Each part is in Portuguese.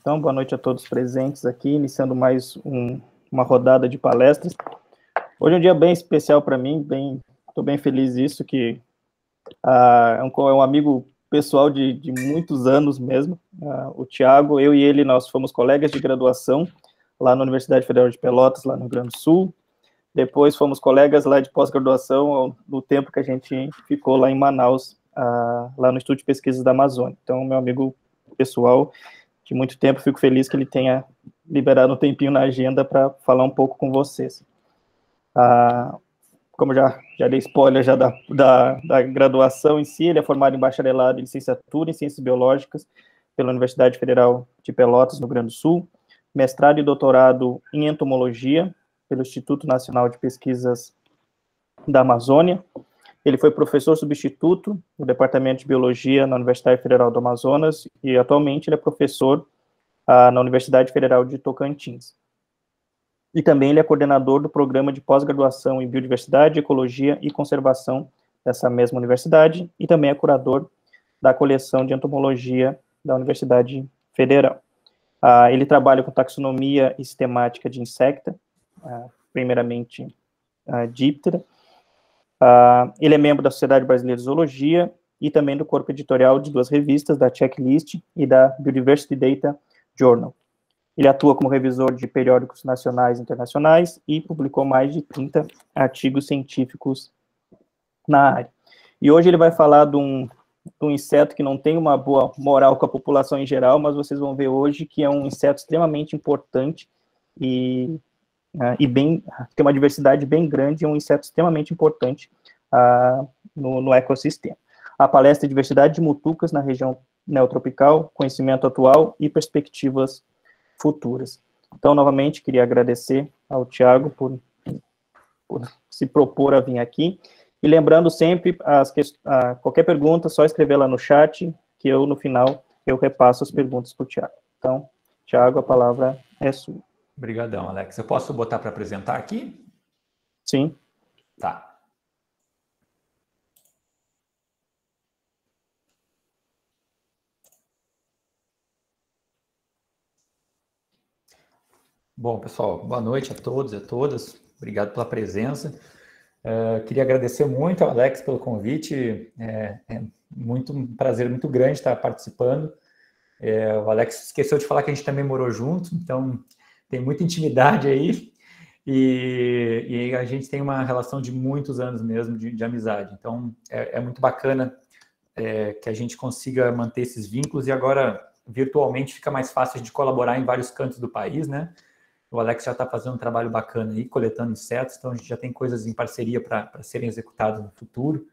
Então, boa noite a todos presentes aqui, iniciando mais uma rodada de palestras. Hoje é um dia bem especial para mim, estou bem feliz disso, que é um amigo pessoal de muitos anos mesmo, o Thiago. Eu e ele, nós fomos colegas de graduação lá na Universidade Federal de Pelotas, lá no Rio Grande do Sul. Depois fomos colegas lá de pós-graduação, no tempo que a gente ficou lá em Manaus, lá no Instituto de Pesquisas da Amazônia. Então, meu amigo pessoal de muito tempo, fico feliz que ele tenha liberado um tempinho na agenda para falar um pouco com vocês. Como já dei spoiler já da graduação em si, ele é formado em bacharelado em licenciatura em Ciências Biológicas pela Universidade Federal de Pelotas, no Rio Grande do Sul, mestrado e doutorado em entomologia pelo Instituto Nacional de Pesquisas da Amazônia. Ele foi professor substituto no Departamento de Biologia na Universidade Federal do Amazonas e atualmente ele é professor na Universidade Federal de Tocantins. E também ele é coordenador do programa de pós-graduação em Biodiversidade, Ecologia e Conservação dessa mesma universidade e também é curador da coleção de entomologia da Universidade Federal. Ele trabalha com taxonomia e sistemática de insecta, primeiramente díptera. Ele é membro da Sociedade Brasileira de Zoologia e também do corpo editorial de duas revistas, da Checklist e da Biodiversity Data Journal. Ele atua como revisor de periódicos nacionais e internacionais e publicou mais de 30 artigos científicos na área. E hoje ele vai falar de um inseto que não tem uma boa moral com a população em geral, mas vocês vão ver hoje que é um inseto extremamente importante e tem uma diversidade bem grande, é um inseto extremamente importante no ecossistema. A palestra é Diversidade de Mutucas na região neotropical, conhecimento atual e perspectivas futuras. Então, novamente, queria agradecer ao Thiago por se propor a vir aqui, e lembrando sempre, qualquer pergunta, só escrever lá no chat, que eu, no final, eu repasso as perguntas para o Thiago. Então, Thiago, a palavra é sua. Obrigadão, Alex. Eu posso botar para apresentar aqui? Sim. Tá. Bom, pessoal, boa noite a todos e a todas. Obrigado pela presença. Queria agradecer muito ao Alex pelo convite. É um prazer muito grande estar participando. O Alex esqueceu de falar que a gente também morou junto, então tem muita intimidade aí. E a gente tem uma relação de muitos anos mesmo de amizade. Então, é muito bacana que a gente consiga manter esses vínculos e agora, virtualmente, fica mais fácil de colaborar em vários cantos do país, né? O Alex já está fazendo um trabalho bacana aí, coletando insetos, então a gente já tem coisas em parceria para serem executadas no futuro,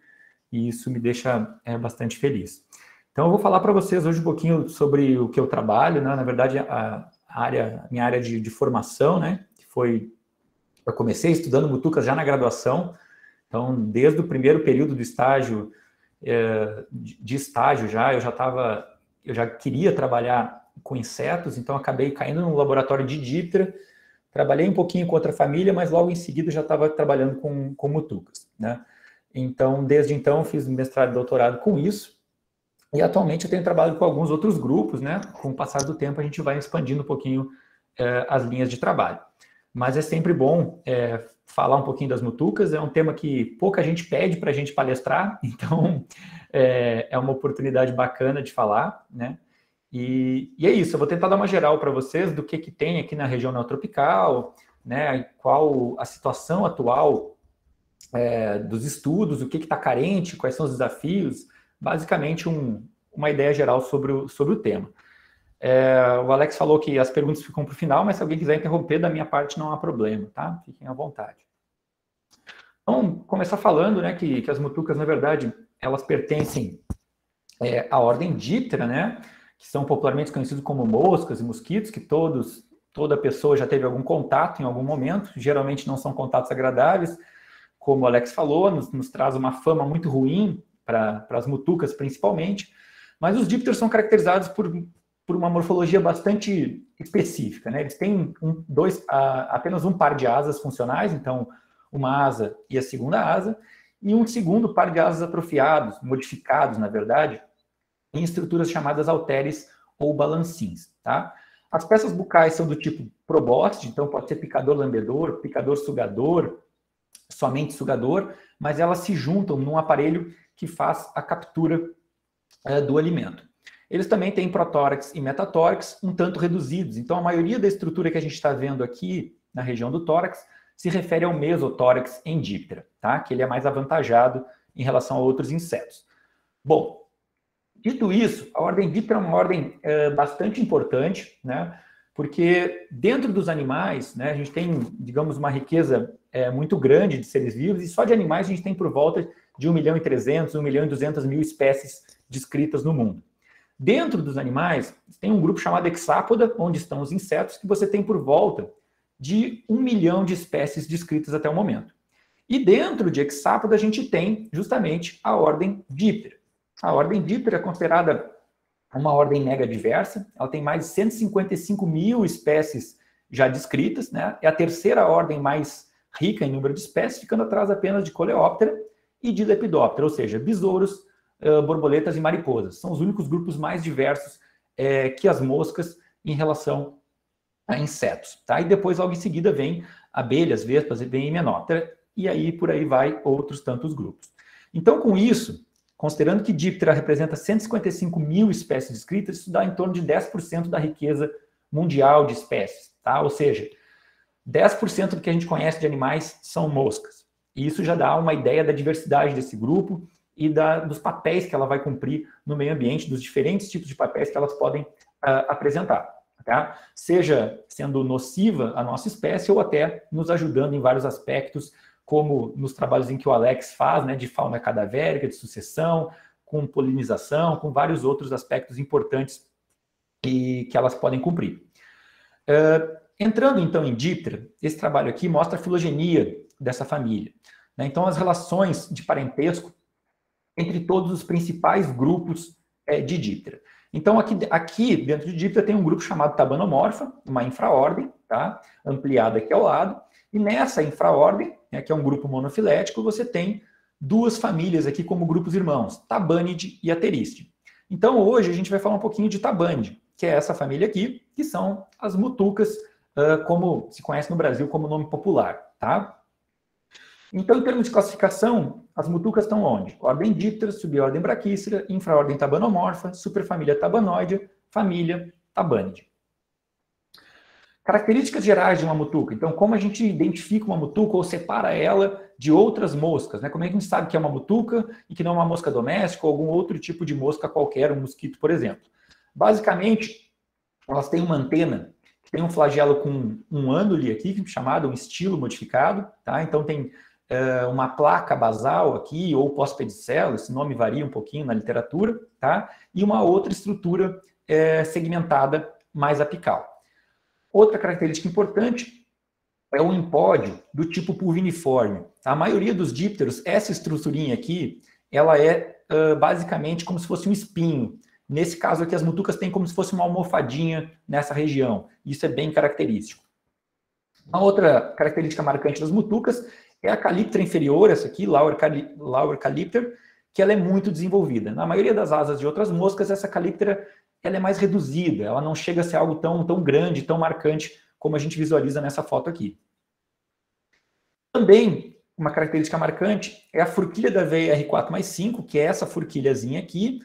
e isso me deixa bastante feliz. Então, eu vou falar para vocês hoje um pouquinho sobre o que eu trabalho, né? Na verdade, minha área de formação, né? Eu comecei estudando mutucas já na graduação, então, desde o primeiro período do estágio, de estágio já, eu já queria trabalhar com insetos, então acabei caindo no laboratório de díptera, trabalhei um pouquinho com outra família, mas logo em seguida já estava trabalhando com mutucas, né? Então, desde então, fiz mestrado e doutorado com isso, e atualmente eu tenho trabalhado com alguns outros grupos, né? Com o passar do tempo, a gente vai expandindo um pouquinho as linhas de trabalho. Mas é sempre bom falar um pouquinho das mutucas, é um tema que pouca gente pede para a gente palestrar, então é uma oportunidade bacana de falar, né? E é isso, eu vou tentar dar uma geral para vocês do que tem aqui na região neotropical, né, qual a situação atual dos estudos, o que está carente, quais são os desafios, basicamente uma ideia geral sobre o tema. O Alex falou que as perguntas ficam para o final, mas se alguém quiser interromper, da minha parte não há problema, tá? Fiquem à vontade. Então, começar falando, né, que as mutucas, na verdade, elas pertencem à ordem díptera, né, que são popularmente conhecidos como moscas e mosquitos, que toda pessoa já teve algum contato em algum momento, geralmente não são contatos agradáveis, como o Alex falou, nos traz uma fama muito ruim para as mutucas principalmente, mas os dípteros são caracterizados por uma morfologia bastante específica, né? Eles têm apenas um par de asas funcionais, então uma asa e a segunda asa, e um segundo par de asas atrofiados, modificados, na verdade, em estruturas chamadas halteres ou balancins, tá? As peças bucais são do tipo probóscide, então pode ser picador-lambedor, picador-sugador, somente sugador, mas elas se juntam num aparelho que faz a captura do alimento. Eles também têm protórax e metatórax um tanto reduzidos, então a maioria da estrutura que a gente está vendo aqui na região do tórax se refere ao mesotórax em Diptera, tá? Que ele é mais avantajado em relação a outros insetos. Bom, dito isso, a ordem Diptera é uma ordem bastante importante, né? Porque dentro dos animais, né, a gente tem, digamos, uma riqueza muito grande de seres vivos, e só de animais a gente tem por volta de 1.300.000, 1.200.000 espécies descritas no mundo. Dentro dos animais, tem um grupo chamado Hexápoda, onde estão os insetos, que você tem por volta de 1 milhão de espécies descritas até o momento. E dentro de Hexápoda a gente tem justamente a ordem Diptera. A ordem Diptera é considerada uma ordem mega diversa, ela tem mais de 155 mil espécies já descritas, né? É a terceira ordem mais rica em número de espécies, ficando atrás apenas de Coleóptera e de Lepidóptera, ou seja, besouros, borboletas e mariposas. São os únicos grupos mais diversos que as moscas em relação a insetos. Tá? E depois, logo em seguida, vem abelhas, vespas, vem Hymenoptera, e aí por aí vai outros tantos grupos. Então, com isso, considerando que Diptera representa 155 mil espécies descritas, isso dá em torno de 10% da riqueza mundial de espécies. Tá? Ou seja, 10% do que a gente conhece de animais são moscas. E isso já dá uma ideia da diversidade desse grupo e dos papéis que ela vai cumprir no meio ambiente, dos diferentes tipos de papéis que elas podem apresentar. Tá? Seja sendo nociva à nossa espécie ou até nos ajudando em vários aspectos, como nos trabalhos em que o Alex faz, né, de fauna cadavérica, de sucessão, com polinização, com vários outros aspectos importantes que elas podem cumprir. Entrando então em Diptera, esse trabalho aqui mostra a filogenia dessa família. Né? Então, as relações de parentesco entre todos os principais grupos de Diptera. Então, aqui dentro de Diptera tem um grupo chamado Tabanomorpha, uma infraordem, tá? Ampliada aqui ao lado, e nessa infraordem, né, que é um grupo monofilético, você tem duas famílias aqui como grupos irmãos, Tabânide e Ateriste. Então, hoje a gente vai falar um pouquinho de Tabânide, que é essa família aqui, que são as mutucas, como se conhece no Brasil como nome popular, tá? Então, em termos de classificação, as mutucas estão onde? Ordem Diptera, subordem Brachycera, infraordem Tabanomorpha, superfamília Tabanoidea, família Tabânide. Características gerais de uma mutuca. Então, como a gente identifica uma mutuca ou separa ela de outras moscas, né? Como é que a gente sabe que é uma mutuca e que não é uma mosca doméstica ou algum outro tipo de mosca qualquer, um mosquito, por exemplo? Basicamente, elas têm uma antena que tem um flagelo com um ânule aqui, chamado um estilo modificado, tá? Então, tem uma placa basal aqui, ou pós-pedicelo, esse nome varia um pouquinho na literatura, tá? E uma outra estrutura segmentada mais apical. Outra característica importante é o empódio do tipo pulviniforme. A maioria dos dípteros, essa estruturinha aqui, ela é basicamente como se fosse um espinho. Nesse caso aqui, as mutucas têm como se fosse uma almofadinha nessa região. Isso é bem característico. Uma outra característica marcante das mutucas é a calíptera inferior, essa aqui, Lauer calípter, que ela é muito desenvolvida. Na maioria das asas de outras moscas, essa calíptera ela é mais reduzida, ela não chega a ser algo tão grande, tão marcante, como a gente visualiza nessa foto aqui. Também, uma característica marcante é a forquilha da veia R4+5, que é essa forquilhazinha aqui,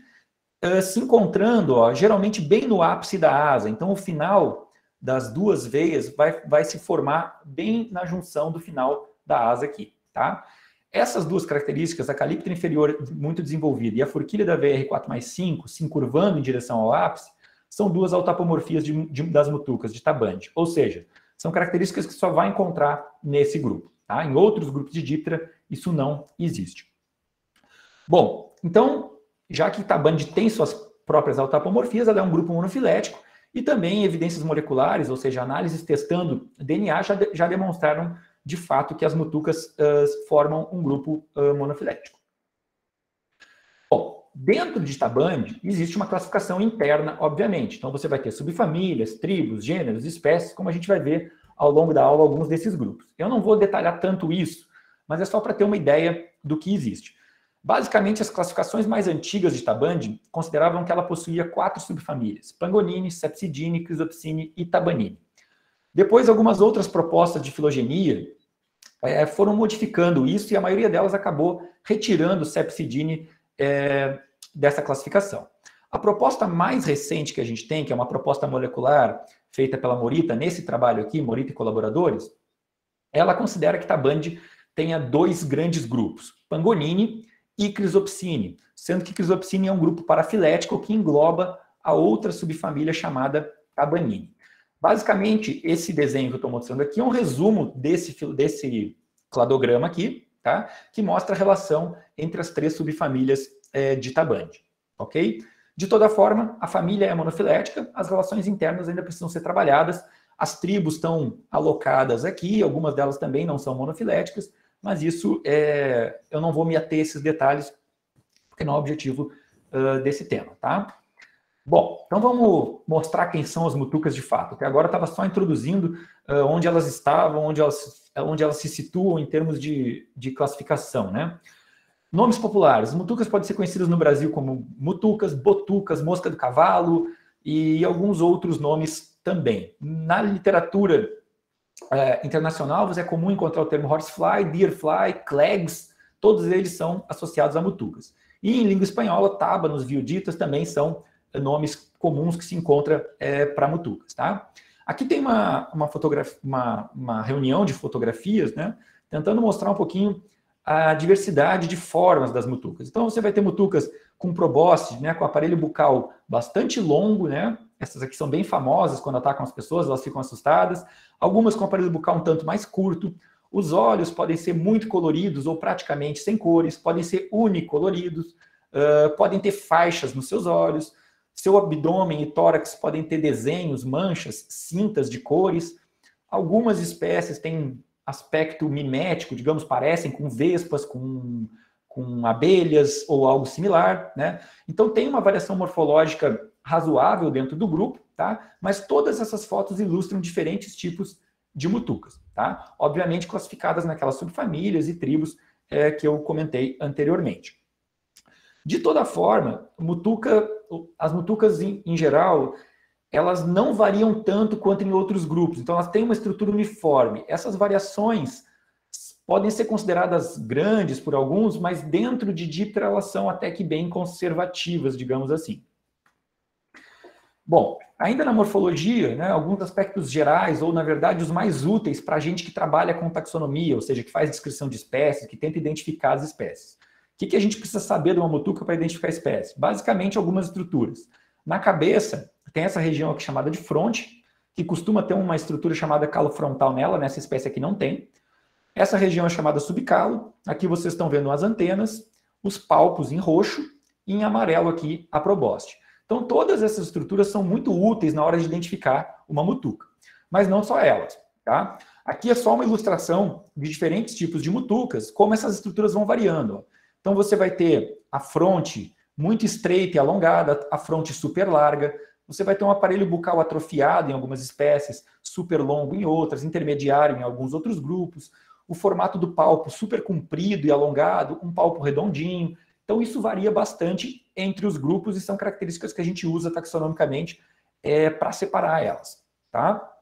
se encontrando, ó, geralmente bem no ápice da asa. Então, o final das duas veias vai se formar bem na junção do final da asa aqui, tá? Essas duas características, a calíptera inferior muito desenvolvida e a forquilha da veia R4+5 se encurvando em direção ao ápice, são duas autapomorfias das mutucas de Tabânide. Ou seja, são características que só vai encontrar nesse grupo, tá? Em outros grupos de Diptera, isso não existe. Bom, então, já que Tabânide tem suas próprias autapomorfias, ela é um grupo monofilético, e também evidências moleculares, ou seja, análises testando DNA, já demonstraram de fato que as mutucas formam um grupo monofilético. Bom, dentro de Tabânide existe uma classificação interna, obviamente. Então você vai ter subfamílias, tribos, gêneros, espécies, como a gente vai ver ao longo da aula alguns desses grupos. Eu não vou detalhar tanto isso, mas é só para ter uma ideia do que existe. Basicamente, as classificações mais antigas de Tabandi consideravam que ela possuía 4 subfamílias: Pangolini, Sepsidini, Chrysopsini e Tabanini. Depois, algumas outras propostas de filogenia foram modificando isso e a maioria delas acabou retirando Sepsidini dessa classificação. A proposta mais recente que a gente tem, que é uma proposta molecular feita pela Morita, nesse trabalho aqui, Morita e colaboradores, ela considera que Tabandi tenha 2 grandes grupos, Pangolini e Chrysopsini, sendo que Chrysopsini é um grupo parafilético que engloba a outra subfamília chamada Tabanini. Basicamente, esse desenho que eu estou mostrando aqui é um resumo desse cladograma aqui, tá? Que mostra a relação entre as 3 subfamílias de Tabandi, ok? De toda forma, a família é monofilética, as relações internas ainda precisam ser trabalhadas, as tribos estão alocadas aqui, algumas delas também não são monofiléticas, mas isso eu não vou me ater a esses detalhes, porque não é o objetivo desse tema, tá? Bom, então vamos mostrar quem são as mutucas de fato, porque agora estava só introduzindo onde elas estavam, onde elas se situam em termos de classificação, né? Nomes populares. As mutucas podem ser conhecidas no Brasil como mutucas, botucas, mosca do cavalo e alguns outros nomes também. Na literatura internacional, é comum encontrar o termo horsefly, deerfly, clags, todos eles são associados a mutucas. E em língua espanhola, tábanos, viuditas também são nomes comuns que se encontra para mutucas, tá? Aqui tem uma reunião de fotografias, né, tentando mostrar um pouquinho a diversidade de formas das mutucas. Então, você vai ter mutucas com probóscide, né, com aparelho bucal bastante longo, né? Essas aqui são bem famosas quando atacam as pessoas, elas ficam assustadas. Algumas com aparelho bucal um tanto mais curto. Os olhos podem ser muito coloridos ou praticamente sem cores, podem ser unicoloridos, podem ter faixas nos seus olhos. Seu abdômen e tórax podem ter desenhos, manchas, cintas de cores. Algumas espécies têm aspecto mimético, digamos, parecem com vespas, com abelhas ou algo similar, né? Então tem uma variação morfológica razoável dentro do grupo, tá? Mas todas essas fotos ilustram diferentes tipos de mutucas, tá? Obviamente classificadas naquelas subfamílias e tribos que eu comentei anteriormente. De toda forma, as mutucas em geral, elas não variam tanto quanto em outros grupos. Então, elas têm uma estrutura uniforme. Essas variações podem ser consideradas grandes por alguns, mas dentro de Diptera elas são até que bem conservativas, digamos assim. Bom, ainda na morfologia, né, alguns aspectos gerais, ou na verdade os mais úteis para a gente que trabalha com taxonomia, ou seja, que faz descrição de espécies, que tenta identificar as espécies. O que a gente precisa saber de uma mutuca para identificar a espécie? Basicamente, algumas estruturas. Na cabeça, tem essa região aqui chamada de fronte, que costuma ter uma estrutura chamada calo frontal nela, nessa espécie aqui não tem. Essa região é chamada subcalo. Aqui vocês estão vendo as antenas, os palpos em roxo e em amarelo aqui a probóscide. Então, todas essas estruturas são muito úteis na hora de identificar uma mutuca. Mas não só elas, tá? Aqui é só uma ilustração de diferentes tipos de mutucas, como essas estruturas vão variando. Então, você vai ter a fronte muito estreita e alongada, a fronte super larga. Você vai ter um aparelho bucal atrofiado em algumas espécies, super longo em outras, intermediário em alguns outros grupos. O formato do palpo super comprido e alongado, um palpo redondinho. Então, isso varia bastante entre os grupos e são características que a gente usa taxonomicamente para separar elas, tá?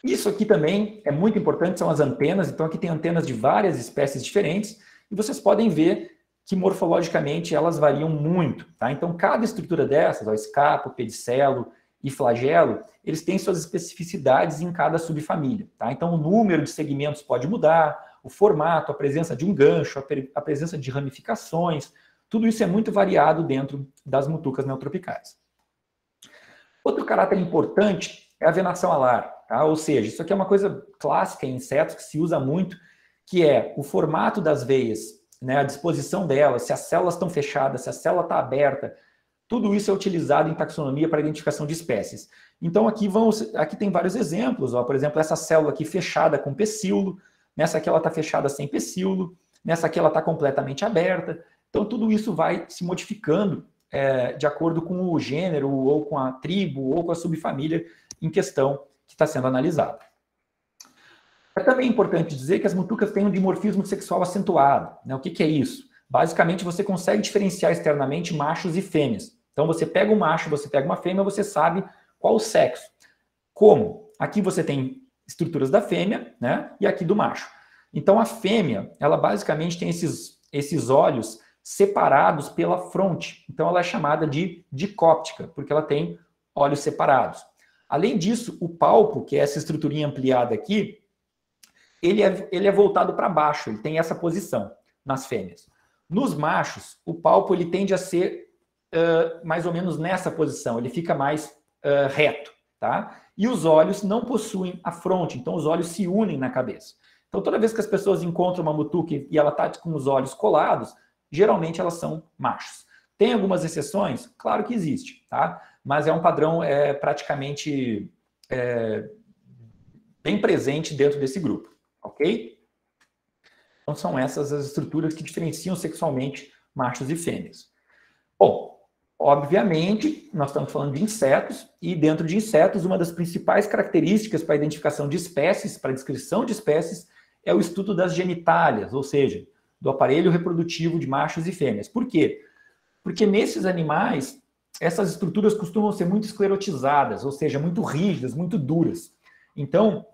Isso aqui também é muito importante, são as antenas. Então, aqui tem antenas de várias espécies diferentes. E vocês podem ver que morfologicamente elas variam muito, tá? Então, cada estrutura dessas, ó, escapo, pedicelo e flagelo, eles têm suas especificidades em cada subfamília, tá? Então, o número de segmentos pode mudar, o formato, a presença de um gancho, a presença de ramificações, tudo isso é muito variado dentro das mutucas neotropicais. Outro caráter importante é a venação alar, tá? Ou seja, isso aqui é uma coisa clássica em insetos que se usa muito, que é o formato das veias, né, a disposição delas, se as células estão fechadas, se a célula está aberta, tudo isso é utilizado em taxonomia para identificação de espécies. Então aqui tem vários exemplos, ó, por exemplo, essa célula aqui fechada com pecíolo, nessa aqui ela está fechada sem pecíolo, nessa aqui ela está completamente aberta. Então tudo isso vai se modificando de acordo com o gênero, ou com a tribo, ou com a subfamília em questão que está sendo analisada. É também importante dizer que as mutucas têm um dimorfismo sexual acentuado, né? O que é isso? basicamente você consegue diferenciar externamente machos e fêmeas. Então você pega um macho, você pega uma fêmea, você sabe qual o sexo. Como? Aqui você tem estruturas da fêmea, né? E aqui do macho. Então a fêmea, ela basicamente tem esses olhos separados pela fronte. Então ela é chamada de dicóptica, porque ela tem olhos separados. Além disso, o palpo, que é essa estruturinha ampliada aqui, ele é voltado para baixo, ele tem essa posição nas fêmeas. Nos machos, o palpo ele tende a ser mais ou menos nessa posição, ele fica mais reto, tá? E os olhos não possuem a fronte, então os olhos se unem na cabeça. Então toda vez que as pessoas encontram uma mutuca e ela está com os olhos colados, geralmente elas são machos. Tem algumas exceções? Claro que existe, tá? Mas é um padrão praticamente bem presente dentro desse grupo, ok? Então são essas as estruturas que diferenciam sexualmente machos e fêmeas. Bom, obviamente, nós estamos falando de insetos, e dentro de insetos, uma das principais características para a identificação de espécies, para a descrição de espécies, é o estudo das genitálias, ou seja, do aparelho reprodutivo de machos e fêmeas. Por quê? Porque nesses animais, essas estruturas costumam ser muito esclerotizadas, ou seja, muito rígidas, muito duras. Então,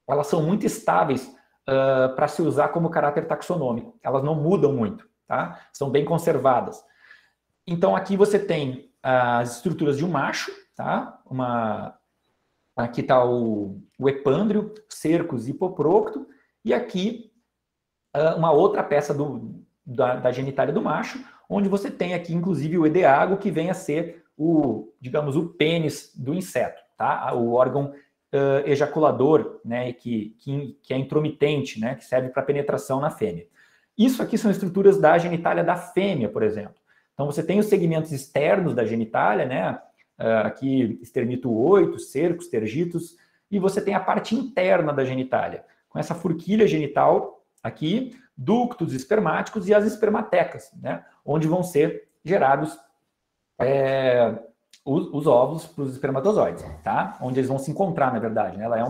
elas são muito estáveis para se usar como caráter taxonômico. Elas não mudam muito, tá? São bem conservadas. Então, aqui você tem as estruturas de um macho, tá? Aqui está o epândrio, cercos e hipoprocto, e aqui uma outra peça da genitália do macho, onde você tem aqui, inclusive, o edeago, que vem a ser digamos, o pênis do inseto, tá? O órgão ejaculador, né? Que é intromitente, né? Que serve para penetração na fêmea. Isso aqui são estruturas da genitália da fêmea, por exemplo. Então, você tem os segmentos externos da genitália, né? Aqui, esternito 8, cercos, tergitos, e você tem a parte interna da genitália, com essa forquilha genital aqui, ductos espermáticos e as espermatecas, né? Onde vão ser gerados os óvulos para os espermatozoides, tá? Onde eles vão se encontrar, na verdade, né? Ela é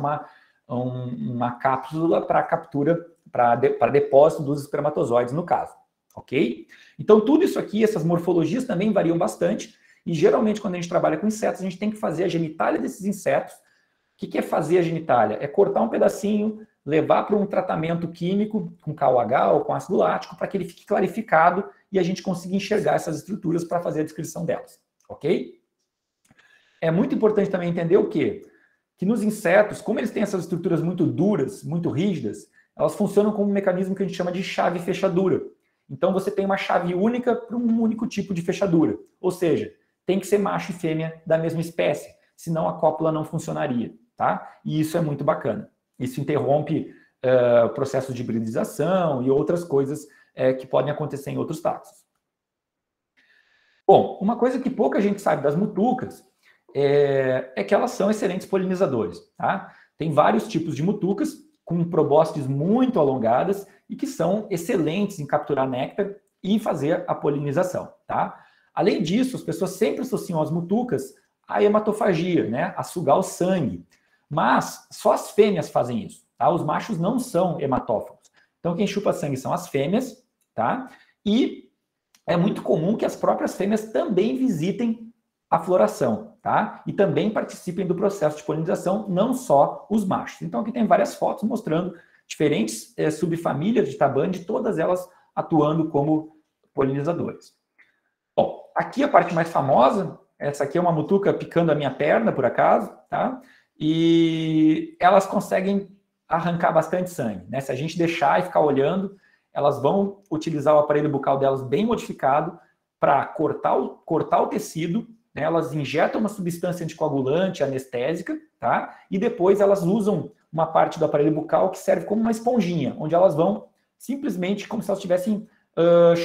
uma cápsula para captura, para depósito dos espermatozoides, no caso, ok? Então, tudo isso aqui, essas morfologias também variam bastante, e geralmente, quando a gente trabalha com insetos, a gente tem que fazer a genitália desses insetos. O que é fazer a genitália? É cortar um pedacinho, levar para um tratamento químico, com KOH ou com ácido lático, para que ele fique clarificado e a gente consiga enxergar essas estruturas para fazer a descrição delas, ok? É muito importante também entender o quê? Que nos insetos, como eles têm essas estruturas muito duras, muito rígidas, elas funcionam como um mecanismo que a gente chama de chave-fechadura. Então, você tem uma chave única para um único tipo de fechadura. Ou seja, tem que ser macho e fêmea da mesma espécie, senão a cópula não funcionaria, tá? E isso é muito bacana. Isso interrompe processos de hibridização e outras coisas que podem acontecer em outros taxos. Bom, uma coisa que pouca gente sabe das mutucas é que elas são excelentes polinizadores, tá? Tem vários tipos de mutucas com probóscides muito alongadas e que são excelentes em capturar néctar e fazer a polinização, tá? Além disso, as pessoas sempre associam as mutucas à hematofagia, né? A sugar o sangue. Mas só as fêmeas fazem isso, tá? Os machos não são hematófagos. Então, quem chupa sangue são as fêmeas, tá? E é muito comum que as próprias fêmeas também visitem a floração, tá? E também participem do processo de polinização, não só os machos. Então, aqui tem várias fotos mostrando diferentes subfamílias de tabande, todas elas atuando como polinizadores. Bom, aqui a parte mais famosa, essa aqui é uma mutuca picando a minha perna, por acaso, tá? E elas conseguem arrancar bastante sangue, né? Se a gente deixar e ficar olhando, elas vão utilizar o aparelho bucal delas bem modificado para cortar o tecido, né? Elas injetam uma substância anticoagulante, anestésica, tá? E depois elas usam uma parte do aparelho bucal que serve como uma esponjinha, onde elas vão simplesmente como se elas estivessem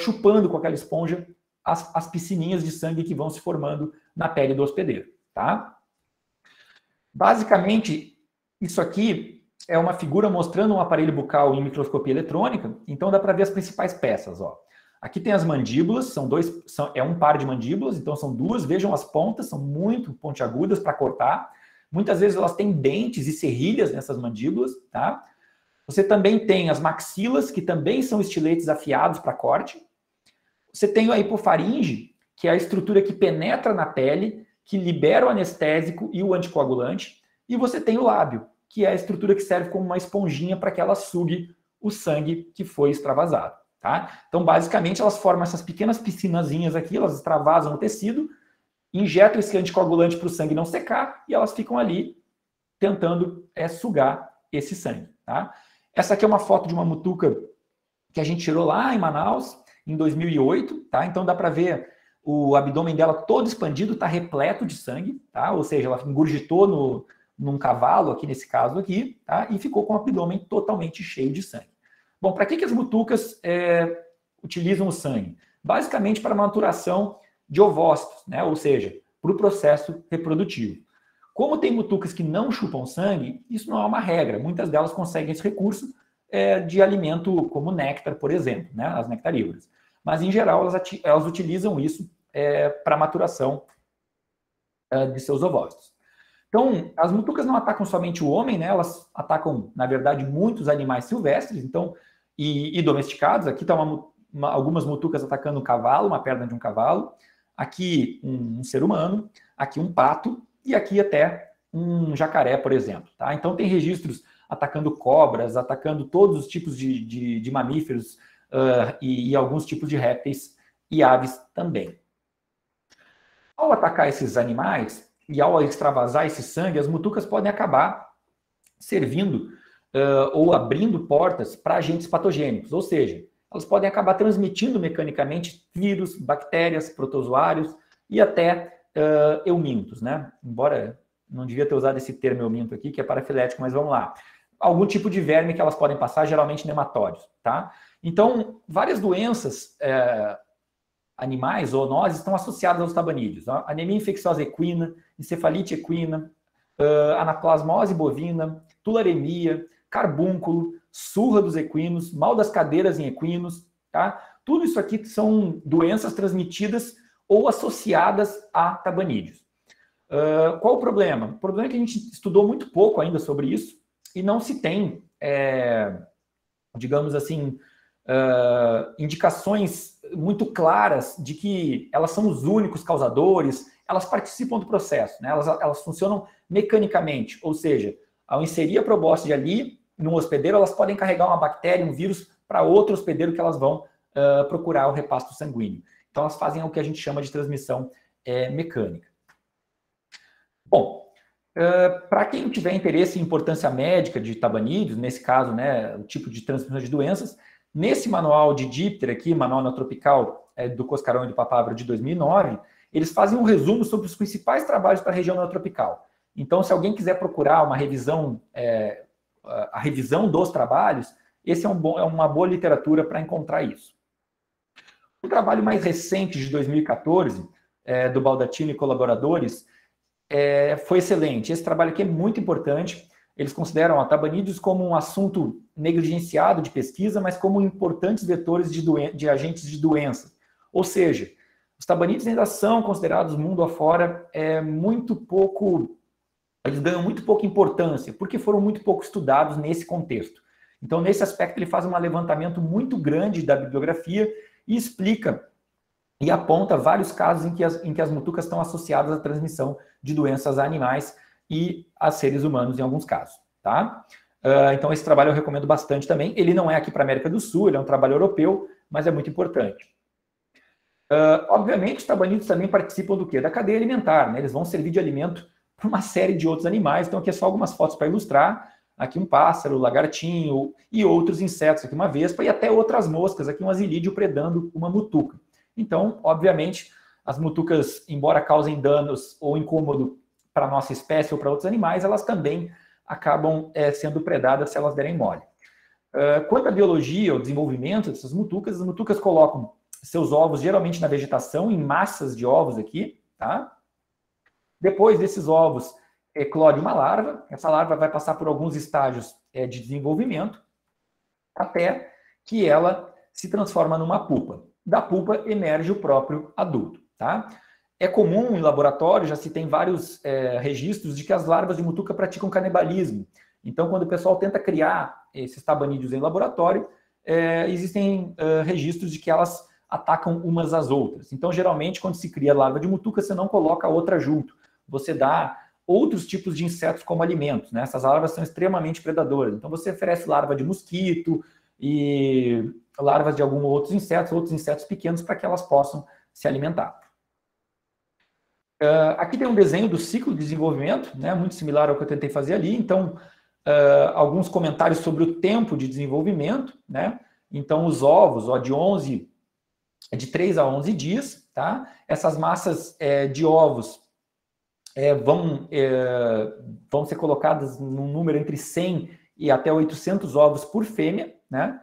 chupando com aquela esponja as piscininhas de sangue que vão se formando na pele do hospedeiro, tá? Basicamente, isso aqui é uma figura mostrando um aparelho bucal em microscopia eletrônica, então dá para ver as principais peças, ó. Aqui tem as mandíbulas, é um par de mandíbulas, então são duas, vejam as pontas, são muito pontiagudas para cortar. Muitas vezes elas têm dentes e serrilhas nessas mandíbulas, tá? Você também tem as maxilas, que também são estiletes afiados para corte. Você tem a hipofaringe, que é a estrutura que penetra na pele, que libera o anestésico e o anticoagulante, e você tem o lábio, que é a estrutura que serve como uma esponjinha para que ela sugue o sangue que foi extravasado. Tá? Então, basicamente, elas formam essas pequenas piscinazinhas aqui, elas extravasam o tecido, injetam esse anticoagulante para o sangue não secar, e elas ficam ali tentando sugar esse sangue. Tá? Essa aqui é uma foto de uma mutuca que a gente tirou lá em Manaus, em 2008, tá? Então dá para ver o abdômen dela todo expandido, está repleto de sangue, tá? Ou seja, ela engurgitou num cavalo, aqui nesse caso aqui, tá? E ficou com o abdômen totalmente cheio de sangue. Bom, para que as mutucas utilizam o sangue? Basicamente para maturação de ovócitos, né? Ou seja, para o processo reprodutivo. Como tem mutucas que não chupam sangue, isso não é uma regra. Muitas delas conseguem esse recurso de alimento como néctar, por exemplo, né? As nectarívoras. Mas, em geral, elas utilizam isso para maturação de seus ovócitos. Então, as mutucas não atacam somente o homem, né? Elas atacam, na verdade, muitos animais silvestres e domesticados. Aqui estão algumas mutucas atacando um cavalo, uma perna de um cavalo. Aqui, um ser humano. Aqui, um pato. E aqui, até um jacaré, por exemplo. Tá? Então, tem registros atacando cobras, atacando todos os tipos de mamíferos e alguns tipos de répteis e aves também. Ao atacar esses animais e ao extravasar esse sangue, as mutucas podem acabar servindo ou abrindo portas para agentes patogênicos, ou seja, elas podem acabar transmitindo mecanicamente vírus, bactérias, protozoários e até eumintos, né? Embora não devia ter usado esse termo euminto aqui, que é parafilético, mas vamos lá. Algum tipo de verme que elas podem passar, geralmente nematóides, tá? Então, várias doenças animais, zoonoses, estão associadas aos tabanídeos. Anemia infecciosa equina, encefalite equina, anaplasmose bovina, tularemia, carbúnculo, surra dos equinos, mal das cadeiras em equinos, tá? Tudo isso aqui são doenças transmitidas ou associadas a tabanídeos. Qual o problema? O problema é que a gente estudou muito pouco ainda sobre isso, e não se tem, digamos assim, indicações muito claras de que elas são os únicos causadores, elas participam do processo, né? Elas funcionam mecanicamente, ou seja, ao inserir a probóscide ali, num hospedeiro, elas podem carregar uma bactéria, um vírus, para outro hospedeiro que elas vão procurar o repasto sanguíneo. Então, elas fazem o que a gente chama de transmissão mecânica. Bom, para quem tiver interesse em importância médica de tabanídeos, nesse caso, né, o tipo de transmissão de doenças, nesse manual de díptera aqui, manual neotropical do Coscarão e do Papavero de 2009, eles fazem um resumo sobre os principais trabalhos para a região neotropical. Então, se alguém quiser procurar uma revisão, a revisão dos trabalhos, esse é uma boa literatura para encontrar isso. O trabalho mais recente, de 2014, do Baldattini e colaboradores, foi excelente. Esse trabalho aqui é muito importante. Eles consideram a tabanídeos como um assunto negligenciado de pesquisa, mas como importantes vetores de agentes de doença. Ou seja, os tabanídeos ainda são considerados mundo afora muito pouco, eles ganham muito pouca importância, porque foram muito pouco estudados nesse contexto. Então, nesse aspecto, ele faz um levantamento muito grande da bibliografia e explica e aponta vários casos em que as mutucas estão associadas à transmissão de doenças a animais e a seres humanos em alguns casos, tá? Então, esse trabalho eu recomendo bastante também. Ele não é aqui para a América do Sul, ele é um trabalho europeu, mas é muito importante. Obviamente, os tabanídeos também participam do quê? Da cadeia alimentar, né? Eles vão servir de alimento para uma série de outros animais. Então, aqui é só algumas fotos para ilustrar. Aqui um pássaro, lagartinho e outros insetos. Aqui uma vespa e até outras moscas. Aqui um asilídeo predando uma mutuca. Então, obviamente, as mutucas, embora causem danos ou incômodo para a nossa espécie ou para outros animais, elas também acabam sendo predadas se elas derem mole. Quanto à biologia, ao desenvolvimento dessas mutucas, as mutucas colocam seus ovos geralmente na vegetação, em massas de ovos aqui, tá? Depois desses ovos, eclode uma larva. Essa larva vai passar por alguns estágios de desenvolvimento, até que ela se transforma numa pupa. Da pupa emerge o próprio adulto, tá? É comum em laboratório, já se tem vários registros de que as larvas de mutuca praticam canibalismo. Então, quando o pessoal tenta criar esses tabanídeos em laboratório, existem registros de que elas atacam umas às outras. Então, geralmente, quando se cria larva de mutuca, você não coloca outra junto. Você dá outros tipos de insetos como alimentos, né? Essas larvas são extremamente predadoras. Então, você oferece larva de mosquito e larvas de alguns outros insetos pequenos, para que elas possam se alimentar. Aqui tem um desenho do ciclo de desenvolvimento, né? Muito similar ao que eu tentei fazer ali. Então, alguns comentários sobre o tempo de desenvolvimento, né? Então, os ovos, de 3 a 11 dias, tá? Essas massas de ovos vão ser colocadas num número entre 100 e até 800 ovos por fêmea, né?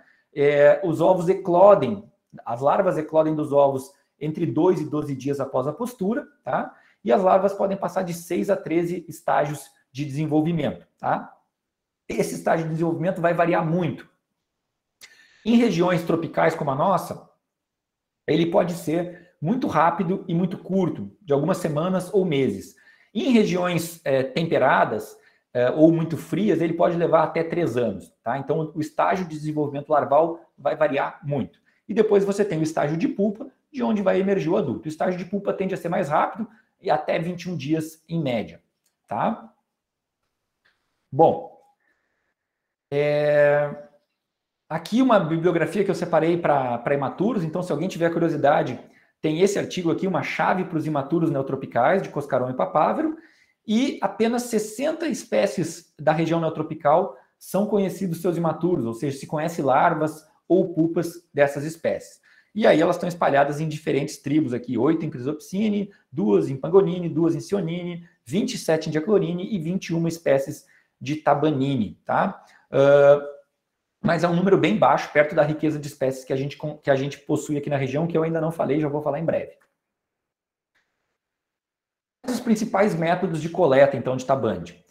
Os ovos eclodem, as larvas eclodem dos ovos entre 2 e 12 dias após a postura, tá? E as larvas podem passar de 6 a 13 estágios de desenvolvimento, tá? Esse estágio de desenvolvimento vai variar muito. Em regiões tropicais como a nossa, ele pode ser muito rápido e muito curto, de algumas semanas ou meses. Em regiões temperadas ou muito frias, ele pode levar até 3 anos. Tá? Então, o estágio de desenvolvimento larval vai variar muito. E depois você tem o estágio de pupa, de onde vai emergir o adulto. O estágio de pupa tende a ser mais rápido e até 21 dias em média. Tá? Bom, aqui uma bibliografia que eu separei para imaturos. Então, se alguém tiver curiosidade, tem esse artigo aqui, uma chave para os imaturos neotropicais de Coscarão e Papávero, e apenas 60 espécies da região neotropical são conhecidos seus imaturos, ou seja, se conhece larvas ou pupas dessas espécies. E aí elas estão espalhadas em diferentes tribos aqui, 8 em Chrysopsine, 2 em Pangolini, 2 em Cionine, 27 em Diaclorine e 21 espécies de Tabanine, tá? Mas é um número bem baixo, perto da riqueza de espécies que a gente possui aqui na região, que eu ainda não falei, já vou falar em breve. Os principais métodos de coleta, então, de tabande.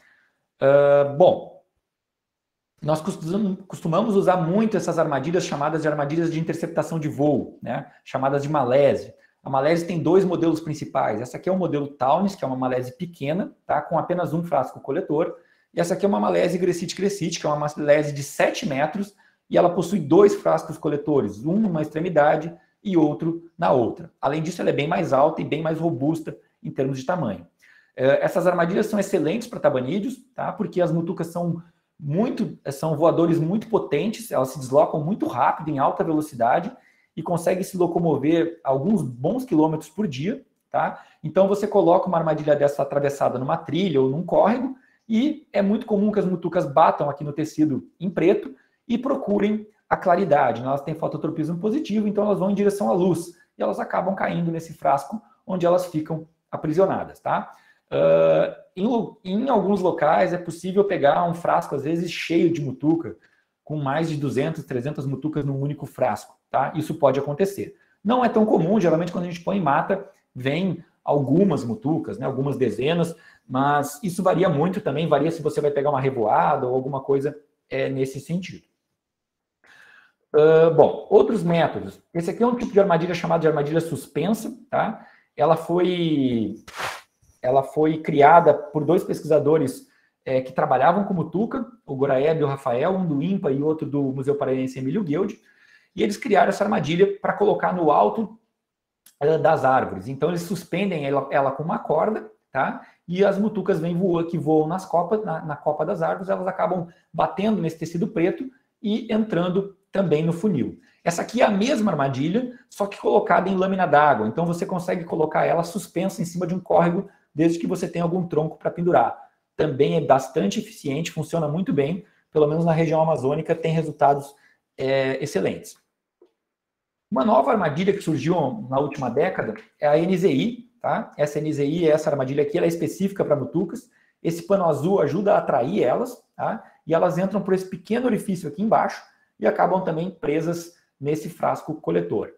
Bom, nós costumamos usar muito essas armadilhas chamadas de armadilhas de interceptação de voo, né? Chamadas de malese. A malese tem 2 modelos principais. Essa aqui é o modelo Townes, que é uma malese pequena, tá? Com apenas um frasco coletor. E essa aqui é uma malese Gressite-Gressite, que é uma malese de 7 metros, e ela possui 2 frascos coletores, um numa extremidade e outro na outra. Além disso, ela é bem mais alta e bem mais robusta em termos de tamanho. Essas armadilhas são excelentes para tabanídeos, tá? Porque as mutucas são voadores muito potentes, elas se deslocam muito rápido, em alta velocidade, e conseguem se locomover alguns bons quilômetros por dia, tá? Então, você coloca uma armadilha dessa atravessada numa trilha ou num córrego, e é muito comum que as mutucas batam aqui no tecido em preto e procurem a claridade. Elas têm fototropismo positivo, então elas vão em direção à luz. E elas acabam caindo nesse frasco, onde elas ficam aprisionadas. Tá? Em alguns locais é possível pegar um frasco, às vezes, cheio de mutuca, com mais de 200, 300 mutucas num único frasco. Tá? Isso pode acontecer. Não é tão comum, geralmente quando a gente põe em mata, vem algumas mutucas, né, algumas dezenas, mas isso varia muito também, varia se você vai pegar uma revoada ou alguma coisa nesse sentido. Bom, outros métodos. Esse aqui é um tipo de armadilha chamada de armadilha suspensa, tá? Ela foi criada por 2 pesquisadores que trabalhavam com mutuca, o Goraeb e o Rafael, um do INPA e outro do Museu Paraense Emílio Guild, e eles criaram essa armadilha para colocar no alto das árvores. Então, eles suspendem ela com uma corda, tá? E as mutucas que voam na copa das árvores, elas acabam batendo nesse tecido preto e entrando também no funil. Essa aqui é a mesma armadilha, só que colocada em lâmina d'água. Então, você consegue colocar ela suspensa em cima de um córrego, desde que você tenha algum tronco para pendurar. Também é bastante eficiente, funciona muito bem, pelo menos na região amazônica, tem resultados excelentes. Uma nova armadilha que surgiu na última década é a NZI, tá? Essa NZI, essa armadilha aqui, ela é específica para mutucas. Esse pano azul ajuda a atrair elas, tá? E elas entram por esse pequeno orifício aqui embaixo e acabam também presas nesse frasco coletor.